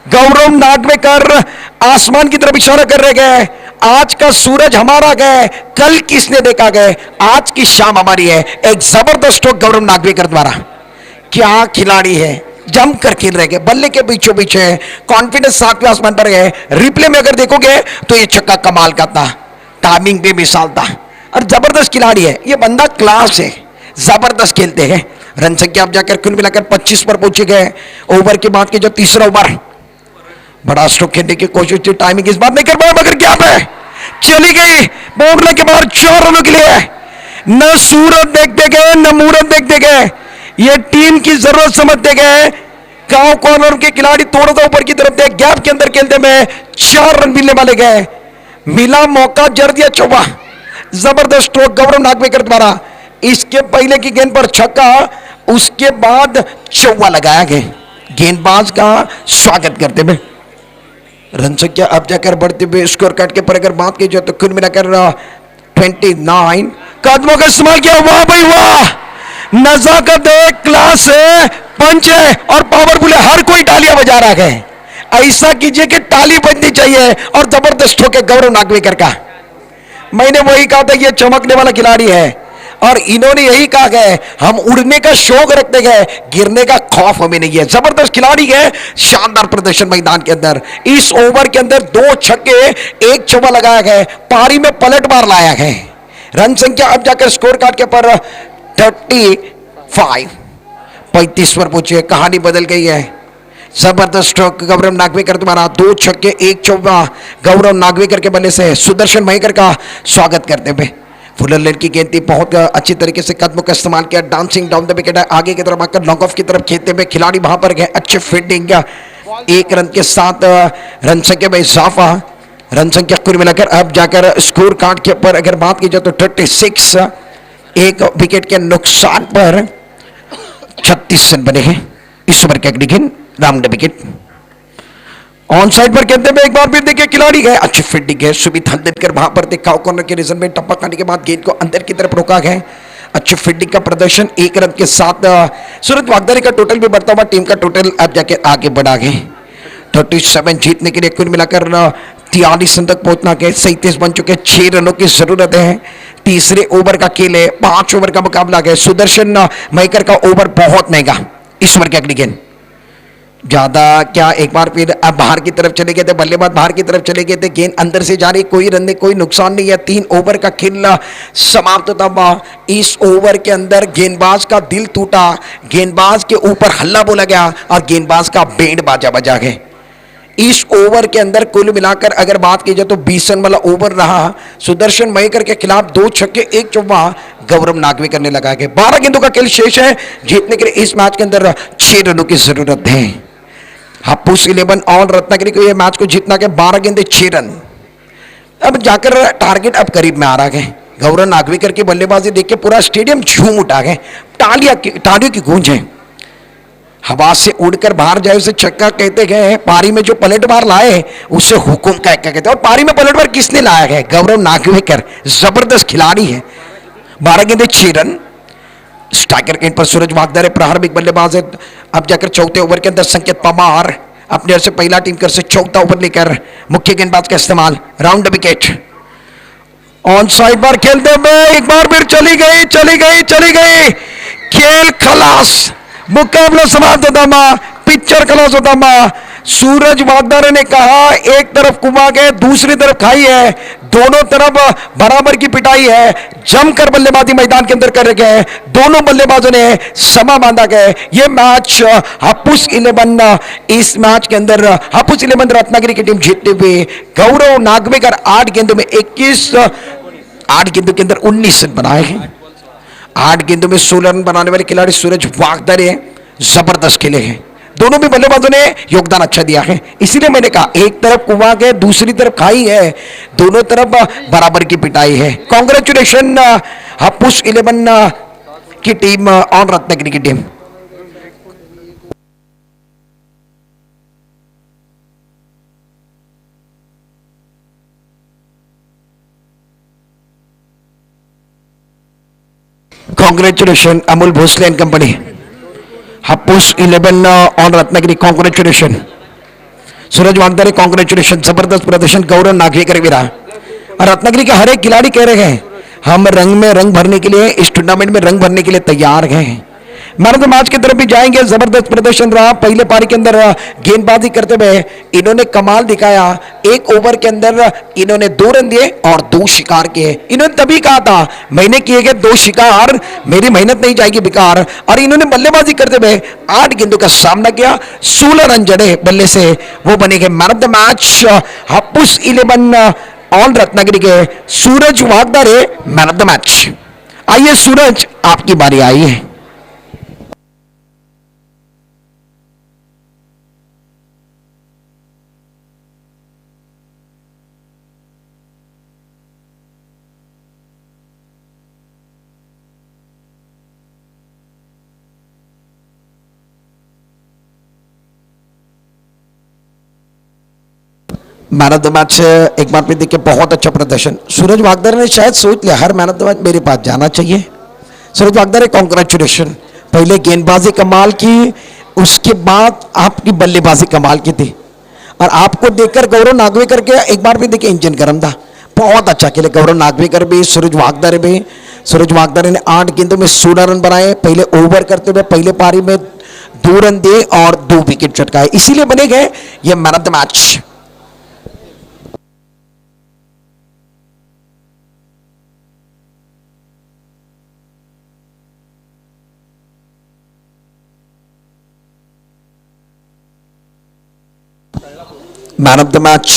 गौरव नागवेकर आसमान की तरफ इशारा कर रहे गए। आज का सूरज हमारा गए, कल किसने देखा गए, आज की शाम हमारी है। एक जबरदस्त स्ट्रोक गौरव नागवेकर द्वारा। क्या खिलाड़ी है, जमकर खेल रहे गए, बल्ले के बीचों बीच है, कॉन्फिडेंस 7वें आसमान पर है। रिप्ले में अगर देखोगे तो ये छक्का कमाल का था, टाइमिंग भी मिसाल था और जबरदस्त खिलाड़ी है। ये बंदा क्लास है, जबरदस्त खेलते हैं। रन संख्या अब जाकर कुल मिलाकर 25 पर पहुंचे गए। ओवर के बाद के जो तीसरा ओवर, बड़ा स्ट्रोक खेलने की कोशिश थी, टाइमिंग इस बात नहीं कर पाया, मगर क्या है चली गई। बाउंड्री के बाहर 4 रनों के लिए न सूरत देखते गए न मूरत देखते गए, ये टीम की जरूरत समझते गए। गांव कॉर्नर के खिलाड़ी थोड़ा सा ऊपर की तरफ थे, गैप के अंदर खेलते में 4 रन मिलने वाले गए। मिला मौका, जड़ दिया चौबा। जबरदस्त स्ट्रोक गौरव नागवेकर द्वारा। इसके पहले की गेंद पर छक्का, उसके बाद चौवा लगाया गया। गेंदबाज का स्वागत करते हुए रन संख्या अब जाकर बढ़ते हुए स्कोर कार्ड के पर अगर बात की जाए तो कुल मिलाकर 29 कदमों का इस्तेमाल किया। वाह भाई वाह, नजाकत है, क्लास है, पंच है और पावरफुल है। हर कोई तालियां बजा रहा है। ऐसा कीजिए कि ताली बजनी चाहिए और जबरदस्त होके गौरव नागवेकर का। मैंने वही कहा था, ये चमकने वाला खिलाड़ी है और इन्होंने यही कहा है, हम उड़ने का शौक रखते हैं, गिरने का खौफ हमें नहीं है। जबरदस्त खिलाड़ी है, शानदार प्रदर्शन मैदान के अंदर। इस ओवर के अंदर 2 छक्के, 1 चौका लगाया गया, पारी में पलटवार लाया है। रन संख्या अब जाकर स्कोर कार्ड के पर 35। 35 पर पहुंचे, कहानी बदल गई है। जबरदस्त स्ट्रोक गौरव नागवेकर द्वारा, 2 छक्के 1 चौका गौरव नागवेकर के बल्ले से सुदर्शन मयेकर का स्वागत करते हुए। फुलर लेन की गेंद थी, बहुत अच्छी तरीके से कदमों का इस्तेमाल किया, डांसिंग डाउन द विकेट आगे की तरफ आकर लॉन्ग ऑफ की तरफ खेलते हुए खिलाड़ी वहां पर गए, अच्छे फील्डिंग, 1 रन के साथ रन संख्या में इजाफा। रन संख्या कुल मिलाकर अब जाकर स्कोर कार्ड के ऊपर अगर बात की जाए तो 36, 1 विकेट के नुकसान पर 36 रन बने हैं इस ओवर के अगली गेंद राउंड विकेट। ऑन साइड पर कहते हैं एक बार फिर देखिए खिलाड़ी गए, अच्छी फील्डिंग है, सुमित हल्दनकर वहां पर देखा कॉर्नर के रीजन में टप्पा खाने के बाद गेंद को अंदर की तरफ रोका गया, अच्छी फील्डिंग का प्रदर्शन। 1 रन के साथ सूरज वागदरे का टोटल भी बढ़ता हुआ, टीम का टोटल अब जाके आगे बढ़ा गए 37 जीतने के लिए कुल मिलाकर 43 रन तक पहुंचना के 37 बन चुके, 6 रनों की जरूरत है। तीसरे ओवर का खेल है, 5 ओवर का मुकाबला है। सुदर्शन मयेकर का ओवर बहुत महंगा इस ओवर के अगली गेंद, ज्यादा क्या एक बार फिर अब बाहर की तरफ चले गए थे, बल्लेबाज बाहर की तरफ चले गए थे, गेंद अंदर से जा रही, कोई रन नहीं, कोई नुकसान नहीं है। 3 ओवर का खेल समाप्त होता हुआ। इस ओवर के अंदर गेंदबाज का दिल टूटा, गेंदबाज के ऊपर हल्ला बोला गया और गेंदबाज का बैंड बाजा बजा गए। इस ओवर के अंदर कुल मिलाकर अगर बात की जाए तो 20 रन वाला ओवर रहा। सुदर्शन मयेकर के खिलाफ 2 छक्के 1 चौका गौरव नागवेकर ने लगा के 12 गेंदों का खेल शेष है। जीतने के लिए इस मैच के अंदर 6 रनों की जरूरत है। हापुस 11 और रत्नागिरी को यह मैच को जीतना के 12 गेंदे 6 रन। अब जाकर टारगेट अब करीब में आ रहा है। गौरव नागवेकर की बल्लेबाजी देख के पूरा स्टेडियम झूम उठा गए, तालियों की गूंज है। हवा से उड़कर बाहर जाए उसे छक्का कहते गए, पारी में जो पलटवार लाए उसे हुकुम का कहते हैं। और पारी में पलटवार किसने लाया है? गौरव नागवेकर, जबरदस्त खिलाड़ी है। 12 गेंदे 6 रन। स्ट्राइकर के इन पर सूरज वागदरे प्रारंभिक बल्लेबाज है। अब जाकर चौथे ओवर के अंदर संकेत पवार अपने से पहला टीम कर से चौथा ओवर लेकर मुख्य गेंदबाज का इस्तेमाल, राउंड विकेट। ऑन साइड पर खेलते हुए एक बार फिर चली गई खेल खलास, मुकाबला समाप्त होता हुआ, पिक्चर खलास होता हुआ। सूरज वागदरे ने कहा एक तरफ कुमा गए, दूसरी तरफ खाई है, दोनों तरफ बराबर की पिटाई है, जमकर बल्लेबाजी मैदान के अंदर कर गए। दोनों बल्लेबाजों ने समा बांधा गए। ये मैच हापुस 11, इस मैच के अंदर हापुस 11 रत्नागिरी की टीम जीतते हुए। गौरव नागवेकर 8 गेंदों में 8 गेंदों के अंदर 19 रन बनाए हैं। 8 गेंदों में 16 रन बनाने वाले खिलाड़ी सूरज वागदरे जबरदस्त खेले हैं। दोनों भी बल्लेबाजों ने योगदान अच्छा दिया है। इसीलिए मैंने कहा एक तरफ कुआं के, दूसरी तरफ खाई है, दोनों तरफ बराबर की पिटाई है। कांग्रेचुलेशन हापुस 11 की टीम और रत्नागिरी की team. Congratulation Amul Bhosale and company, Hapus 11 और रत्नागिरी कांग्रेचुलेशन। सूरज वागदरे कांग्रेचुलेशन, जबरदस्त प्रदर्शन गौरव नागवेकर भी रहा। और रत्नागिरी के हर एक खिलाड़ी कह रहे हैं हम रंग में रंग भरने के लिए, इस टूर्नामेंट में रंग भरने के लिए तैयार हैं। मैन ऑफ द मैच की तरफ भी जाएंगे। जबरदस्त प्रदर्शन रहा पहले पारी के अंदर, गेंदबाजी करते हुए इन्होंने कमाल दिखाया। 1 ओवर के अंदर इन्होंने 2 रन दिए और 2 शिकार किए। इन्होंने तभी कहा था मैंने किए गए 2 शिकार, मेरी मेहनत नहीं जाएगी बेकार। और इन्होंने बल्लेबाजी करते हुए 8 गेंदों का सामना किया, 16 रन जड़े बल्ले से, वो बनेंगे man of the match. Hapus 11 all Ratnagiri के सूरज Wagdare man of the match. आइए सूरज, आपकी बारी आई है। मैन ऑफ द मैच एक बार फिर देखिए बहुत अच्छा प्रदर्शन। सूरज वागदरे ने शायद सोच लिया her man of the match मेरे पास जाना चाहिए। सूरज वागदरे कांग्रेचुलेशन, पहले गेंदबाजी कमाल की, उसके बाद आपकी बल्लेबाजी कमाल की थी। और आपको देखकर गौरव नागवेकर के एक बार भी देखिए इंजन गर्म था, बहुत अच्छा खेले गौरव नागवेकर भी, सूरज वागदरे भी। सूरज वागदरे ने 8 गेंदों में 16 रन बनाए। पहले ओवर करते हुए पहले पारी में 2 रन दिए और 2 विकेट चटकाए, इसीलिए बने गए ये man of the match. Man of the match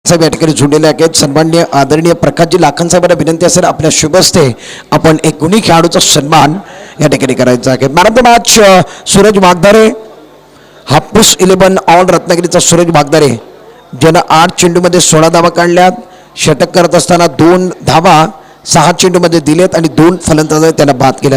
साहेब या ठिकाणी जोडलेले आहेत. सन्माननीय आदरणीय प्रकाशजी लाखन साहेबांना विनंती असेल आपल्या शुभ हस्ते आपण एक गुणी खेळाडूचा सन्मान या ठिकाणी करायचा आहे. Man of the match Suraj Waghdare. Hapus 11 all रत्नागिरीचा सूरज वाघदारे ज्यानं 8 चेंडूमध्ये 16 धावा काढल्यात. षटक करत असताना 2 धावा 6 चेंडूमध्ये दिलेत आणि 2 फलंदाज त्यांना बाद केल्या.